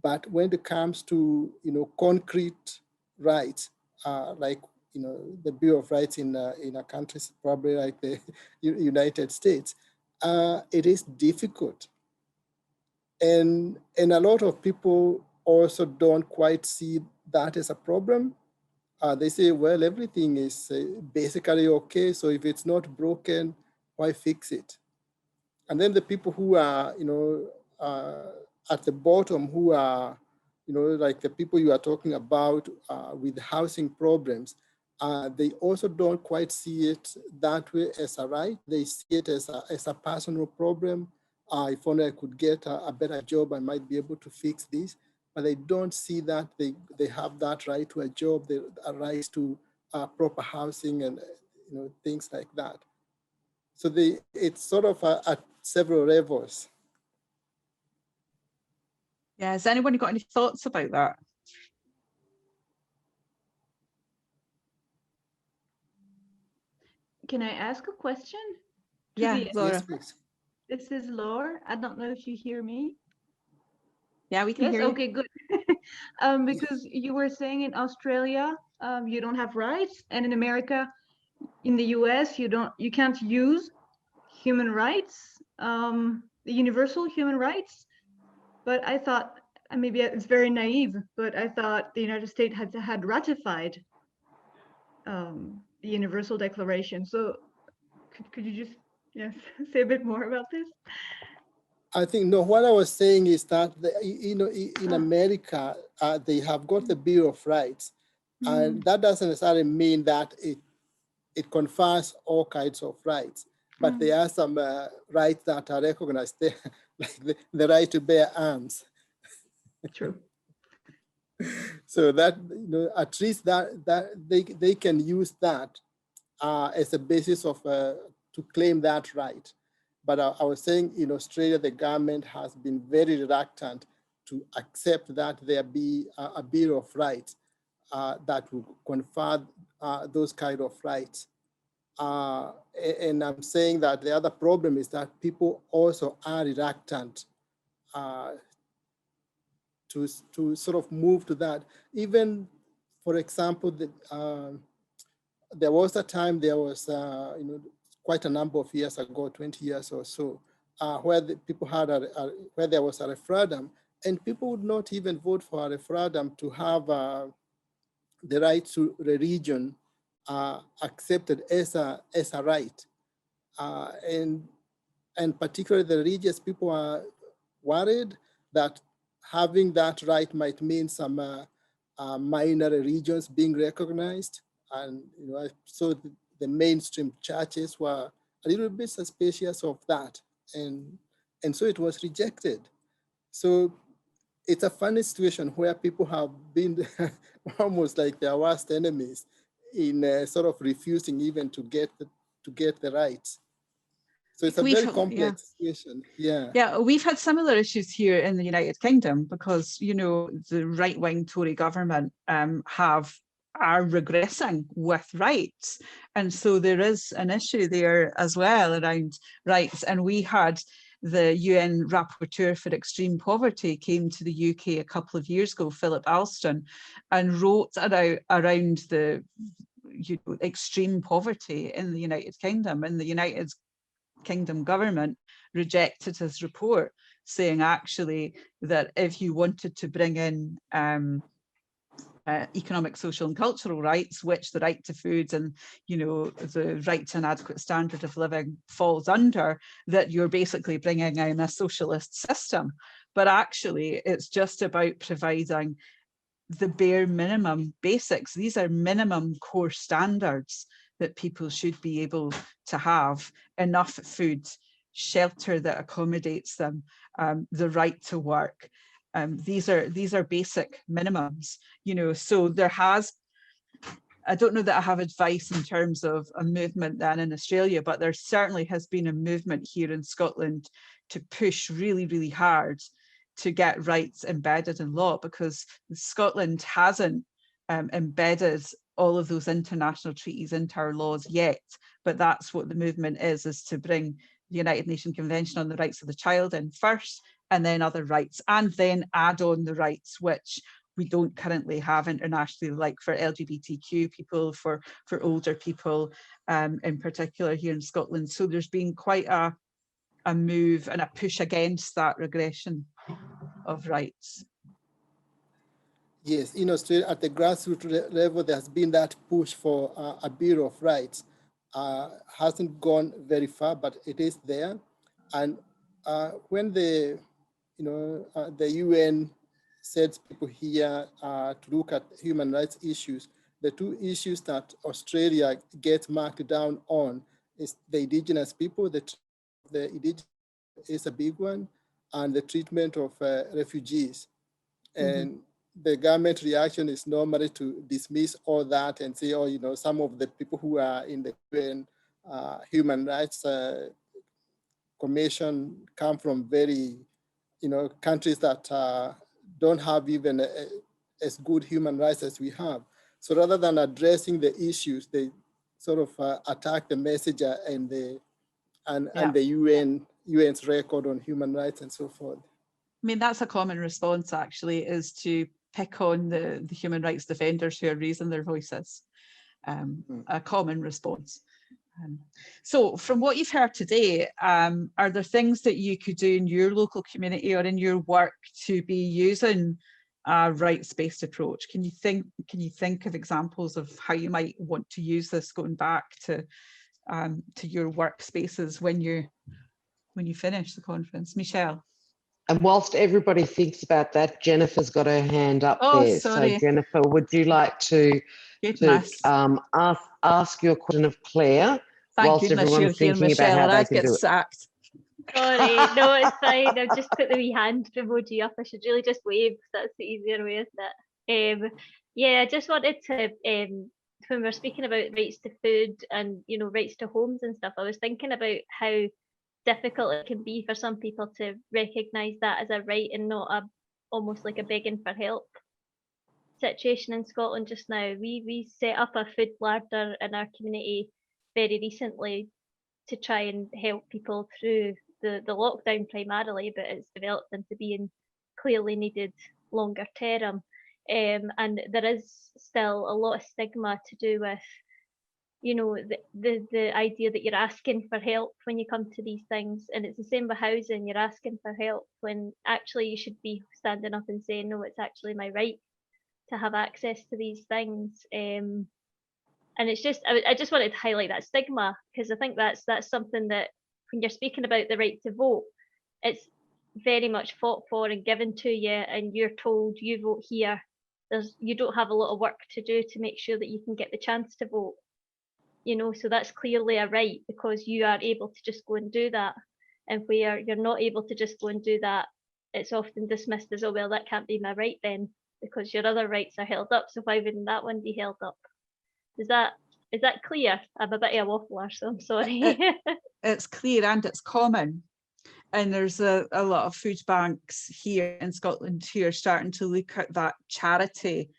But when it comes to, you know, concrete rights, like, you know, the Bill of Rights in a country probably like the United States, it is difficult. And a lot of people also don't quite see that as a problem. They say, well, everything is basically okay. So if it's not broken, why fix it? And then the people who are, you know, at the bottom, who are, you know, like the people you are talking about with housing problems, they also don't quite see it that way as a right. They see it as a personal problem. If only I could get a better job, I might be able to fix this. But they don't see that they have that right to a job, a right to proper housing and, you know, things like that. So it's sort of at several levels. Yeah, has anyone got any thoughts about that? Can I ask a question? Yeah, Laura. Yes, please. This is Laura. I don't know if you hear me. Yeah, we can Yes, hear you. okay, good. Because you were saying in Australia, you don't have rights, and in America, in the US, you can't use human rights, the universal human rights. But I thought, and maybe it's very naive, but I thought the United States had ratified the Universal Declaration. So could you just say a bit more about this? I think, no, what I was saying is that, you know, in America, they have got the Bill of Rights. And that doesn't necessarily mean that it confers all kinds of rights, but there are some rights that are recognized, like the right to bear arms. True. So that, you know, at least that they can use that as a basis of to claim that right. But I was saying, in Australia, the government has been very reluctant to accept that there be a Bill of Rights that will confer those kind of rights. And I'm saying that the other problem is that people also are reluctant to sort of move to that. Even, for example, there was a time, there was, you know, quite a number of years ago, 20 years or so, where the people had where there was a referendum, and people would not even vote for a referendum to have the right to religion accepted as a right, and particularly the religious people are worried that having that right might mean some minor religions being recognized, and, you know, so the mainstream churches were a little bit suspicious of that, and so it was rejected. So it's a funny situation where people have been almost like their worst enemies in sort of refusing even to get the rights. So it's a very complex situation. Yeah. Yeah, we've had similar issues here in the United Kingdom because, you know, the right-wing Tory government are regressing with rights. And so there is an issue there as well around rights. And we had the UN Rapporteur for Extreme Poverty came to the UK a couple of years ago, Philip Alston, and wrote around the extreme poverty in the United Kingdom. And the United Kingdom government rejected his report, saying actually that if you wanted to bring in economic, social and cultural rights, which the right to food and, you know, the right to an adequate standard of living falls under, that you're basically bringing in a socialist system. But actually it's just about providing the bare minimum basics. These are minimum core standards that people should be able to have: enough food, shelter that accommodates them, the right to work. These are basic minimums, you know. So there has I don't know that I have advice in terms of a movement then in Australia, but there certainly has been a movement here in Scotland to push really, really hard to get rights embedded in law, because Scotland hasn't embedded all of those international treaties into our laws yet. But that's what the movement is to bring the United Nations Convention on the Rights of the Child in first, and then other rights, and then add on the rights which we don't currently have internationally, like for LGBTQ people, for older people, in particular here in Scotland. So there's been quite a move and a push against that regression of rights. Yes, in Australia, at the grassroots level, there has been that push for a Bill of Rights. Hasn't gone very far, but it is there. And when the UN sends people here to look at human rights issues, the two issues that Australia gets marked down on is the indigenous people. The indigenous is a big one, and the treatment of refugees. And the government reaction is normally to dismiss all that and say, oh, some of the people who are in the UN Human Rights Commission come from very, countries that don't have even as good human rights as we have. So rather than addressing the issues, they sort of attack the messenger and the UN's record on human rights and so forth. I mean, that's a common response, actually, is to pick on the human rights defenders who are raising their voices. A common response. So from what you've heard today, are there things that you could do in your local community or in your work to be using a rights-based approach? Can you think of examples of how you might want to use this going back to your workspaces when you finish the conference? Michelle? And whilst everybody thinks about that, Jennifer's got her hand up there. Sorry. So Jennifer, would you like to ask your question of Claire? Thank whilst goodness everyone's you're here, thinking Michelle, about how or they I'd can get do it. sacked. Sorry, no, it's fine. I've just put the wee hand emoji up. I should really just wave. That's the easier way, isn't it? Yeah, I just wanted to, when we're speaking about rights to food and rights to homes and stuff, I was thinking about how difficult it can be for some people to recognise that as a right and not almost like a begging for help situation in Scotland just now. We set up a food larder in our community very recently to try and help people through the lockdown primarily, but it's developed into being clearly needed longer term. And there is still a lot of stigma to do with the idea that you're asking for help when you come to these things. And it's the same with housing. You're asking for help when actually you should be standing up and saying, no, it's actually my right to have access to these things. And it's just, I just wanted to highlight that stigma, because I think that's something that when you're speaking about the right to vote, it's very much fought for and given to you, and you're told you vote here. You don't have a lot of work to do to make sure that you can get the chance to vote. So that's clearly a right, because you are able to just go and do that. And where you're not able to just go and do that, it's often dismissed as, oh, well, that can't be my right then, because your other rights are held up. So why wouldn't that one be held up? Is that clear? I'm a bit of a waffler, so I'm sorry. It's clear and it's common. And there's a lot of food banks here in Scotland who are starting to look at that charity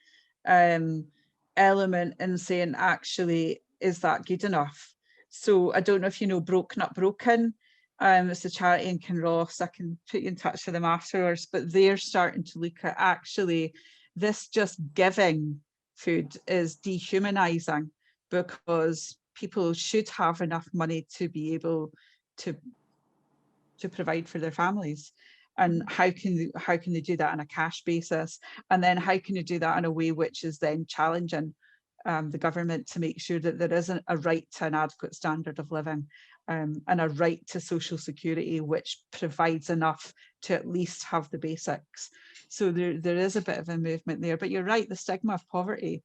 element and saying, actually, is that good enough? So I don't know if you know Broken Up Broken. It's a charity in Kinross. I can put you in touch with them afterwards, but they're starting to look at, actually, this just giving food is dehumanizing, because people should have enough money to be able to provide for their families. And how can they do that on a cash basis? And then how can you do that in a way which is then challenging the government to make sure that there isn't a right to an adequate standard of living, and a right to social security which provides enough to at least have the basics. So there is a bit of a movement there, but you're right, the stigma of poverty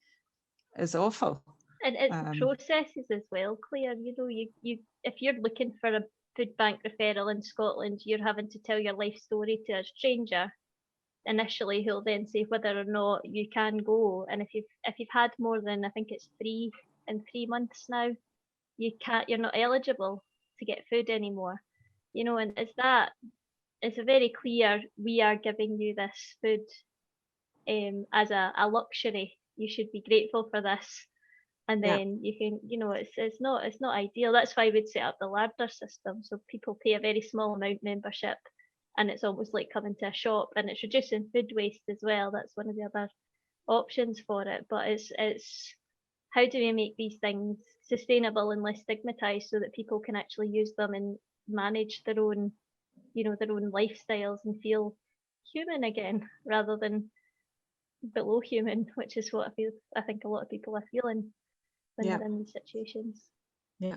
is awful. And it's processes as well, Claire. You if you're looking for a food bank referral in Scotland, you're having to tell your life story to a stranger. initially who'll then say whether or not you can go. And if you've had more than, I think it's 3 months now, you're not eligible to get food anymore. You know, and it's a very clear, we are giving you this food as a luxury. You should be grateful for this. And then you can, you know, it's not ideal. That's why we'd set up the larder system. So people pay a very small amount membership, and it's almost like coming to a shop, and it's reducing food waste as well. That's one of the other options for it. But it's how do we make these things sustainable and less stigmatized so that people can actually use them and manage their own, you know, their own lifestyles and feel human again rather than below human, which is what I think a lot of people are feeling when they're in these situations. Yeah.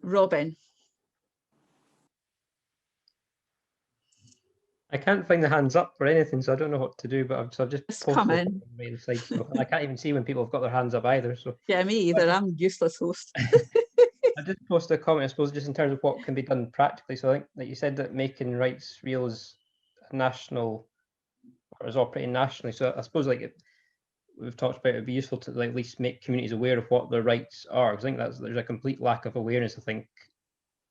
Robin. I can't find the hands up for anything, so I don't know what to do, but I've just come posted in. right inside, so I can't even see when people have got their hands up either. So yeah, me either. I'm useless host. I just posted a comment, I suppose, just in terms of what can be done practically. So I think that you said that making rights real is national, or is operating nationally. So I suppose like we've talked about, it'd be useful to like, at least make communities aware of what their rights are. Because I think there's a complete lack of awareness, I think,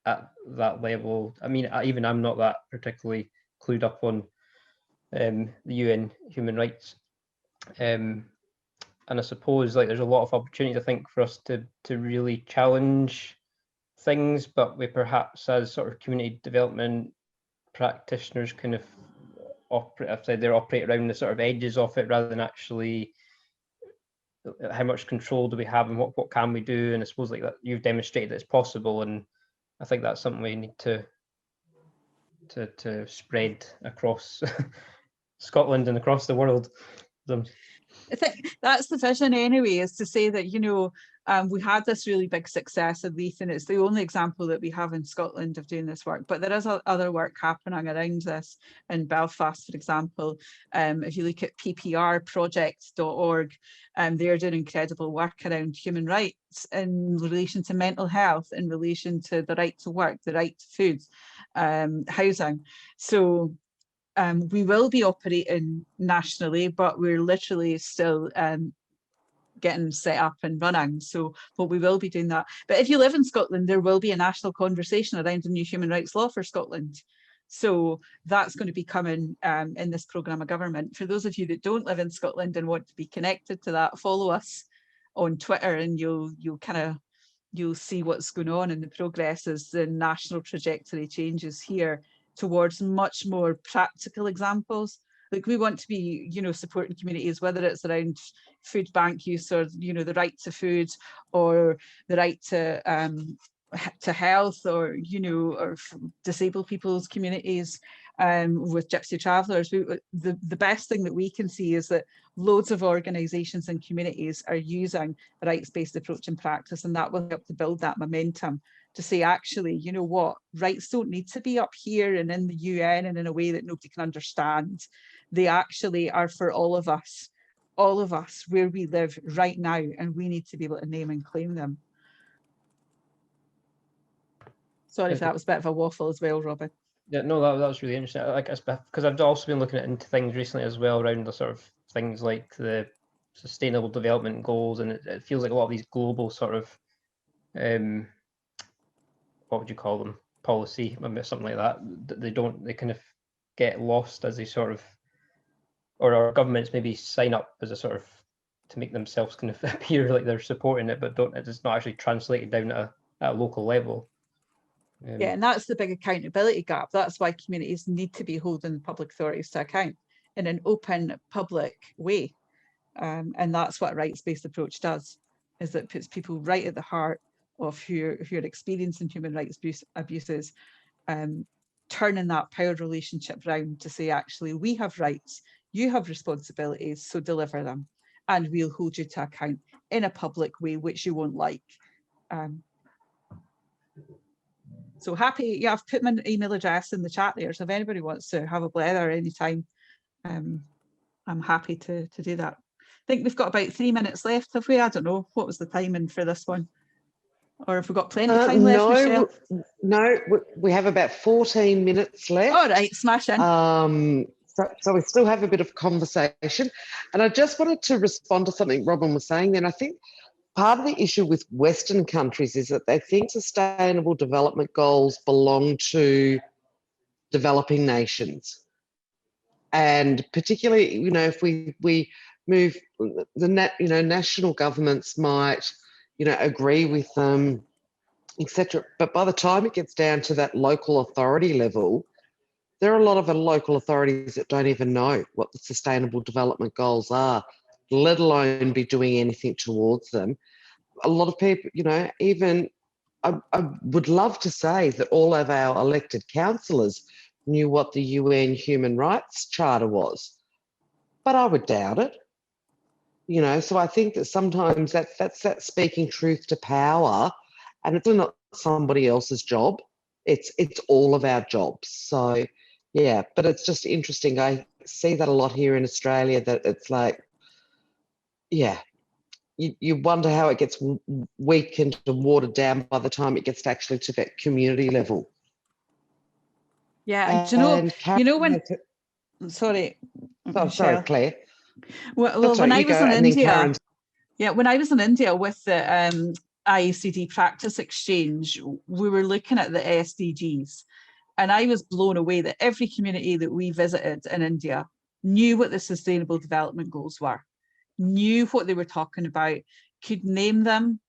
at that level. I mean, even I'm not that particularly clued up on the UN human rights. And I suppose like there's a lot of opportunity, I think, for us to really challenge things, but we perhaps as sort of community development practitioners kind of operate, I've said they operate around the sort of edges of it rather than actually how much control do we have and what can we do. And I suppose like that you've demonstrated that it's possible, and I think that's something we need to spread across Scotland and across the world. I think that's the vision anyway, is to say that, you know, we had this really big success in Leith, and it's the only example that we have in Scotland of doing this work, but there is other work happening around this in Belfast, for example. If you look at pprproject.org, they're doing incredible work around human rights in relation to mental health, in relation to the right to work, the right to food, housing. So we will be operating nationally, but we're literally still getting set up and running. But we will be doing that. But if you live in Scotland, there will be a national conversation around a new human rights law for Scotland. So that's going to be coming in this programme of government. For those of you that don't live in Scotland and want to be connected to that, follow us on Twitter, and you'll see what's going on in the progress as the national trajectory changes here towards much more practical examples. Like we want to be, you know, supporting communities, whether it's around food bank use or, you know, the right to food or the right to health, or, you know, or disabled people's communities with gypsy travellers. The best thing that we can see is that loads of organisations and communities are using a rights-based approach in practice, and that will help to build that momentum to say, actually, you know what, rights don't need to be up here and in the UN and in a way that nobody can understand. They actually are for all of us where we live right now, and we need to be able to name and claim them. Sorry if that was a bit of a waffle as well, Robin. Yeah, no, that was really interesting. Like, because I've also been looking into things recently as well around the sort of things like the sustainable development goals, and it feels like a lot of these global sort of what would you call them, policy, something like that, they kind of get lost as they sort of, or our governments maybe sign up as a sort of to make themselves kind of appear like they're supporting it, but it's not actually translated down at a local level. Yeah, and that's the big accountability gap. That's why communities need to be holding public authorities to account in an open, public way. And that's what a rights-based approach does, is that it puts people right at the heart of who are experiencing human rights abuses, turning that power relationship round to say, actually, we have rights, you have responsibilities, so deliver them, and we'll hold you to account in a public way, which you won't like. So happy, yeah, I've put my email address in the chat there, so if anybody wants to have a blather anytime, I'm happy to do that. I think we've got about 3 minutes left, have we? I don't know, what was the timing for this one? Or have we got plenty of time left, Michelle? No, we have about 14 minutes left. All right, smash in. So we still have a bit of conversation. And I just wanted to respond to something Robin was saying then. I think part of the issue with Western countries is that they think sustainable development goals belong to developing nations. And particularly, if we move, national governments might, agree with them, etc. But by the time it gets down to that local authority level, there are a lot of local authorities that don't even know what the sustainable development goals are, let alone be doing anything towards them. A lot of people, even I would love to say that all of our elected councillors knew what the UN Human Rights Charter was, but I would doubt it. So I think that sometimes that's that speaking truth to power, and it's not somebody else's job. It's all of our jobs. So yeah, but it's just interesting. I see that a lot here in Australia, that it's like, yeah, you wonder how it gets weakened and watered down by the time it gets actually to that community level. Yeah, and you know when. Sorry, oh, sorry, Claire. Well, when I was in India, when I was in India with the ICD Practice Exchange, we were looking at the SDGs, and I was blown away that every community that we visited in India knew what the Sustainable Development Goals were, knew what they were talking about, could name them,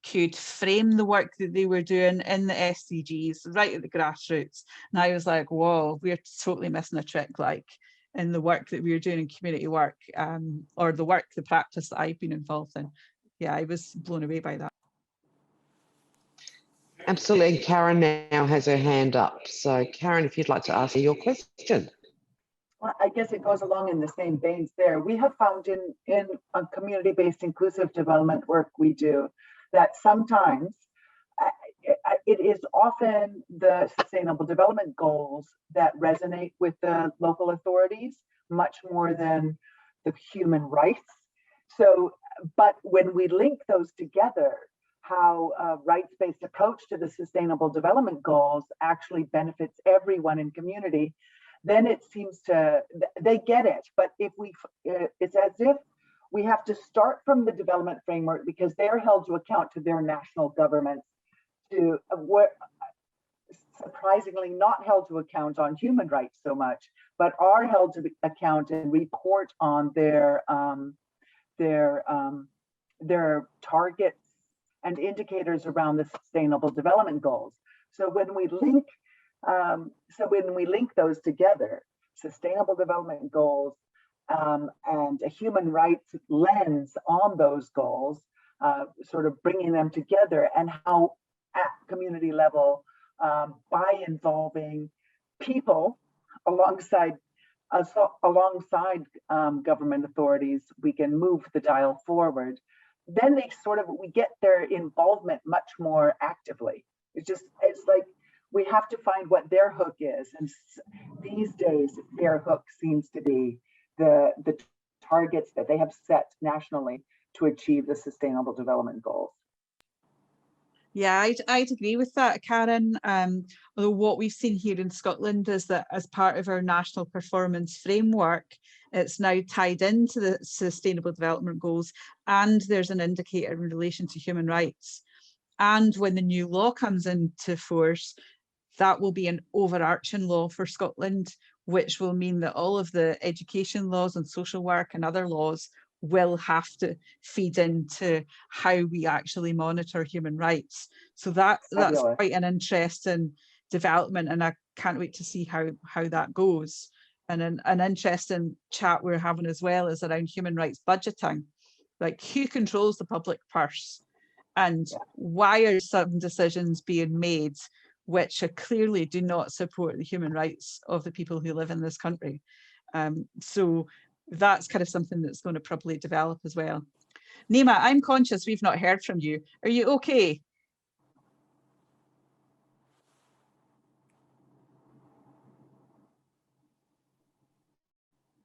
could frame the work that they were doing in the SDGs right at the grassroots. And I was like, whoa, we're totally missing a trick, like in the work that we were doing in community work, or the practice that I've been involved in. Yeah, I was blown away by that. Absolutely. And Karen now has her hand up. So Karen, if you'd like to ask your question. Well, I guess it goes along in the same veins there. We have found in a community-based inclusive development work we do that sometimes it is often the sustainable development goals that resonate with the local authorities much more than the human rights. So, but when we link those together, how a rights-based approach to the sustainable development goals actually benefits everyone in community, then it seems they get it. But if it's as if we have to start from the development framework, because they're held to account to their national governments, to what surprisingly not held to account on human rights so much, but are held to account and report on their targets and indicators around the sustainable development goals. So when we link those together, sustainable development goals and a human rights lens on those goals, sort of bringing them together, and how at community level, by involving people alongside government authorities, we can move the dial forward. Then we get their involvement much more actively. It's like we have to find what their hook is. And these days, their hook seems to be the targets that they have set nationally to achieve the Sustainable Development Goals. Yeah, I'd agree with that, Karen. Although what we've seen here in Scotland is that as part of our national performance framework, it's now tied into the Sustainable Development Goals, and there's an indicator in relation to human rights. And when the new law comes into force, that will be an overarching law for Scotland, which will mean that all of the education laws and social work and other laws will have to feed into how we actually monitor human rights. So that's quite an interesting development, and I can't wait to see how that goes. And an interesting chat we're having as well is around human rights budgeting. Like, who controls the public purse, and why are some decisions being made which clearly do not support the human rights of the people who live in this country? So that's kind of something that's going to probably develop as well. Nima, I'm conscious we've not heard from you. Are you okay?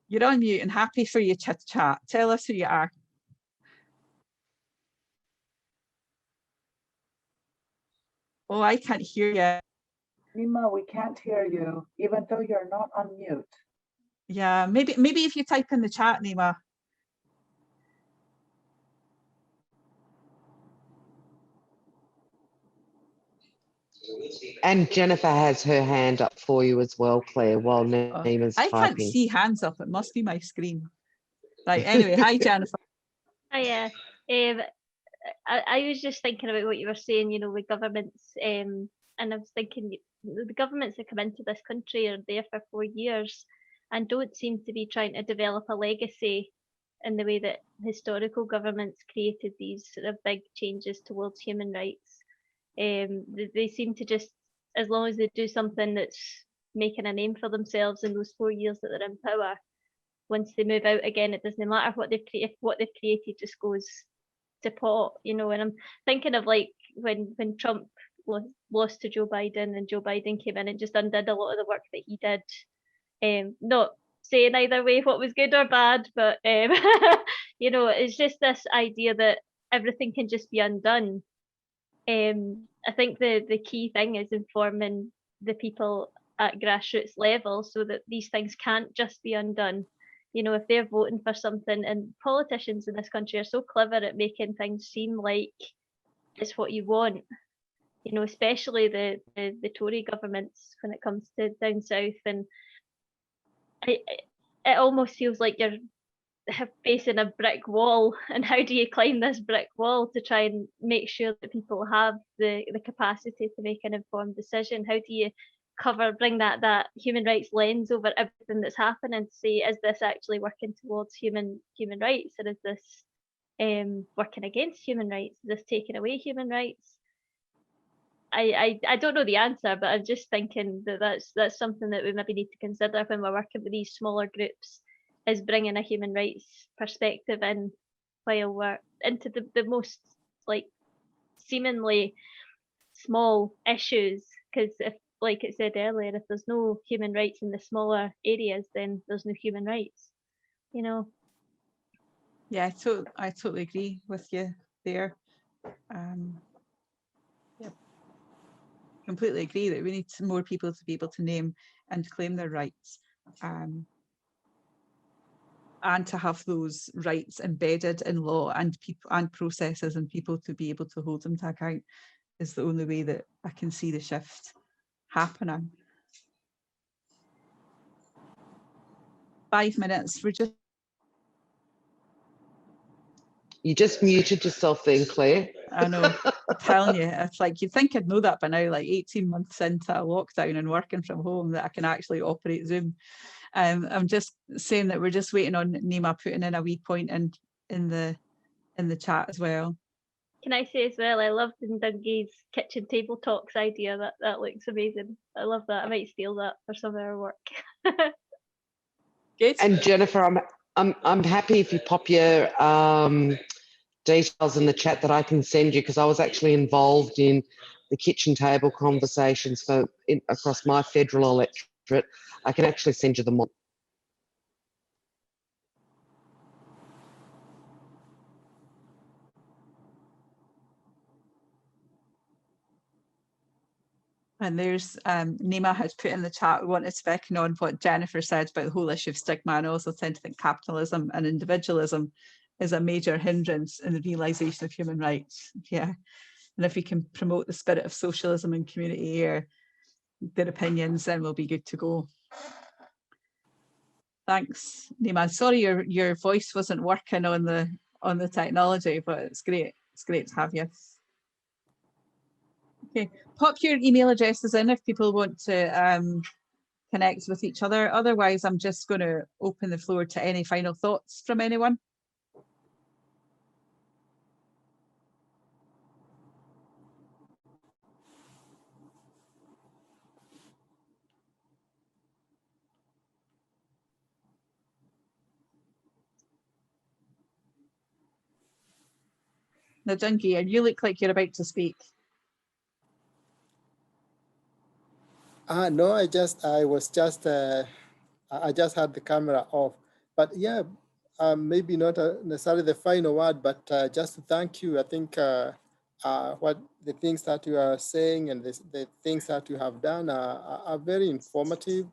You're on mute, and happy for you to chat. Tell us who you are. Oh, I can't hear you. Nima, we can't hear you, even though you're not on mute. Yeah, maybe if you type in the chat, Nima. And Jennifer has her hand up for you as well, Claire, while Nima's I can't typing. see hands up. It must be my screen. Right, anyway, hi, Jennifer. Hiya. I was just thinking about what you were saying, you know, with governments, and I was thinking the governments that come into this country are there for 4 years and don't seem to be trying to develop a legacy in the way that historical governments created these sort of big changes towards human rights. They seem to just, as long as they do something that's making a name for themselves in those 4 years that they're in power, once they move out again, it doesn't matter what they've created just goes to pot, you know. And I'm thinking of like when Trump lost to Joe Biden and Joe Biden came in and just undid a lot of the work that he did. Not saying either way what was good or bad, but you know, it's just this idea that everything can just be undone. I think the key thing is informing the people at grassroots level so that these things can't just be undone. You know, if they're voting for something, and politicians in this country are so clever at making things seem like it's what you want, you know, especially the Tory governments when it comes to down south, and it almost feels like you're facing a brick wall, and how do you climb this brick wall to try and make sure that people have the capacity to make an informed decision? How do you bring that human rights lens over everything that's happening to say, is this actually working towards human rights, or is this working against human rights? Is this taking away human rights? I don't know the answer, but I'm just thinking that that's something that we maybe need to consider when we're working with these smaller groups, is bringing a human rights perspective in while we're into the most like seemingly small issues. Because if, like it said earlier, if there's no human rights in the smaller areas, then there's no human rights, you know. Yeah, I totally agree with you there. Yeah, completely agree that we need more people to be able to name and claim their rights, and to have those rights embedded in law and people and processes, and people to be able to hold them to account is the only way that I can see the shift happening. 5 minutes. You just muted yourself then, Claire. I know, I'm telling you, it's like you'd think I'd know that by now, like 18 months into a lockdown and working from home, that I can actually operate Zoom. I'm just saying that we're just waiting on Nima putting in a wee point in the chat as well. Can I say as well, I love Dungie's kitchen table talks idea. That looks amazing. I love that. I might steal that for some of our work. Good. And Jennifer, I'm happy if you pop your details in the chat that I can send you, because I was actually involved in the kitchen table conversations across my federal electorate. I can actually send you them all. And there's Nima has put in the chat, we wanted to spec on what Jennifer said about the whole issue of stigma, and also tend to think capitalism and individualism is a major hindrance in the realisation of human rights. Yeah, and if we can promote the spirit of socialism and community or their opinions, then we'll be good to go. Thanks, Nima. Sorry your voice wasn't working on the technology, but it's great. It's great to have you. Okay, pop your email addresses in if people want to connect with each other. Otherwise, I'm just going to open the floor to any final thoughts from anyone. Now, Dungie, and you look like you're about to speak. No, I just had the camera off. But yeah, maybe not necessarily the final word, but just to thank you. I think what the things that you are saying and the things that you have done are very informative.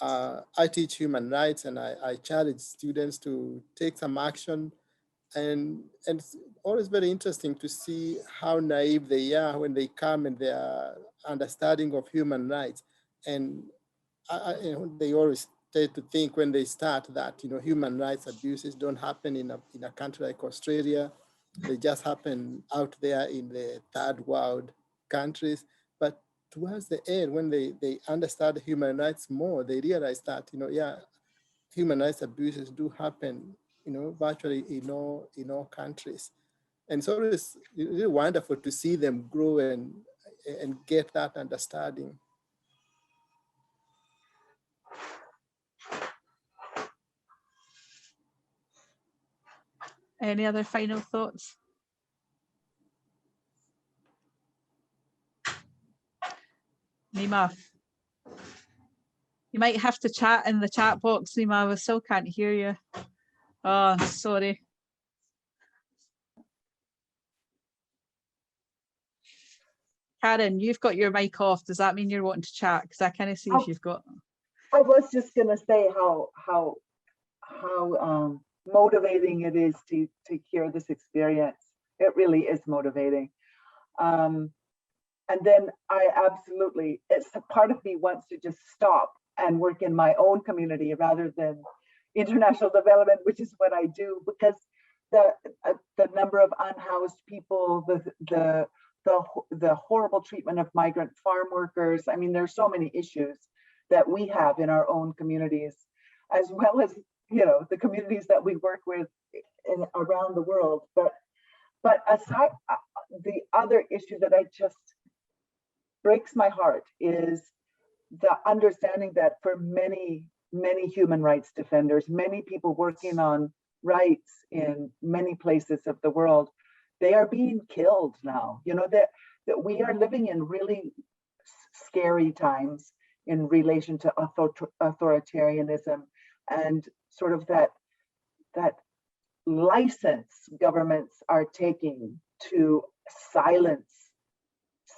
I teach human rights, and I challenge students to take some action. And it's always very interesting to see how naive they are when they come and their understanding of human rights. And they always tend to think when they start that human rights abuses don't happen in a country like Australia. They just happen out there in the third world countries. But towards the end, when they understand human rights more, they realize that human rights abuses do happen virtually in all countries. And so it's really wonderful to see them grow and get that understanding. Any other final thoughts? Nima, you might have to chat in the chat box, Nima. I still can't hear you. Oh, sorry. Karen, you've got your mic off. Does that mean you're wanting to chat? Because I kind of see if you've got. I was just going to say how motivating it is to hear this experience. It really is motivating. And then it's a part of me wants to just stop and work in my own community rather than international development, which is what I do, because the number of unhoused people, the horrible treatment of migrant farm workers. I mean, there's so many issues that we have in our own communities, as well as the communities that we work with around the world. But aside, the other issue that I just breaks my heart is the understanding that for many human rights defenders, many people working on rights in many places of the world, they are being killed now. That we are living in really scary times in relation to authoritarianism and sort of that license governments are taking to silence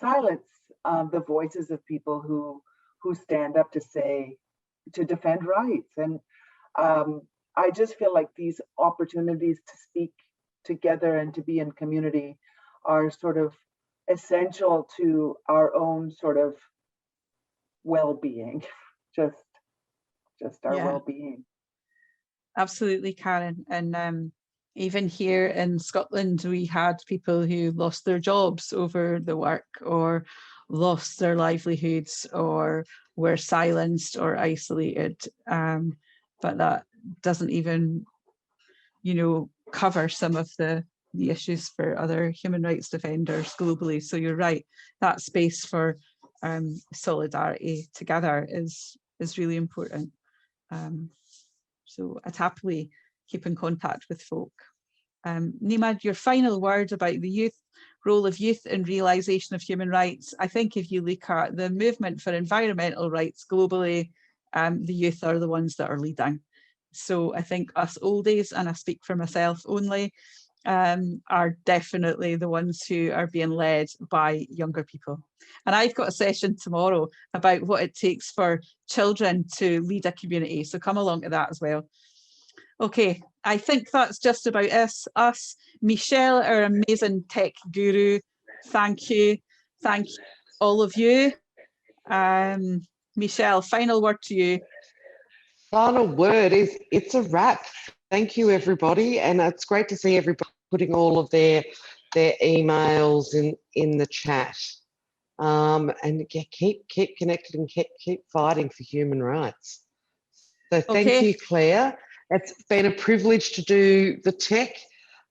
the voices of people who stand up to defend rights. And I just feel like these opportunities to speak together and to be in community are sort of essential to our own sort of well-being, just our well-being. Absolutely, Karen. And even here in Scotland, we had people who lost their jobs over the work, or lost their livelihoods, or were silenced or isolated. But that doesn't even, cover some of the issues for other human rights defenders globally. So you're right, that space for solidarity together is really important. So I'd happily keep in contact with folk. Nimad, your final word about the role of youth in realisation of human rights. I think if you look at the movement for environmental rights globally, the youth are the ones that are leading. So I think us oldies, and I speak for myself only, are definitely the ones who are being led by younger people. And I've got a session tomorrow about what it takes for children to lead a community. So come along to that as well. Okay, I think that's just about us. Michelle, our amazing tech guru, thank you. Thank you, all of you. Michelle, final word to you. Final word is it's a wrap. Thank you, everybody. And it's great to see everybody putting all of their emails in the chat. And keep connected and keep fighting for human rights. So thank you, Claire. It's been a privilege to do the tech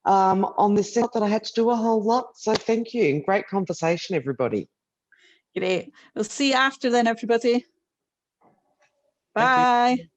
on this set that I had to do a whole lot. So thank you, and great conversation, everybody. Great. We'll see you after then, everybody. Bye.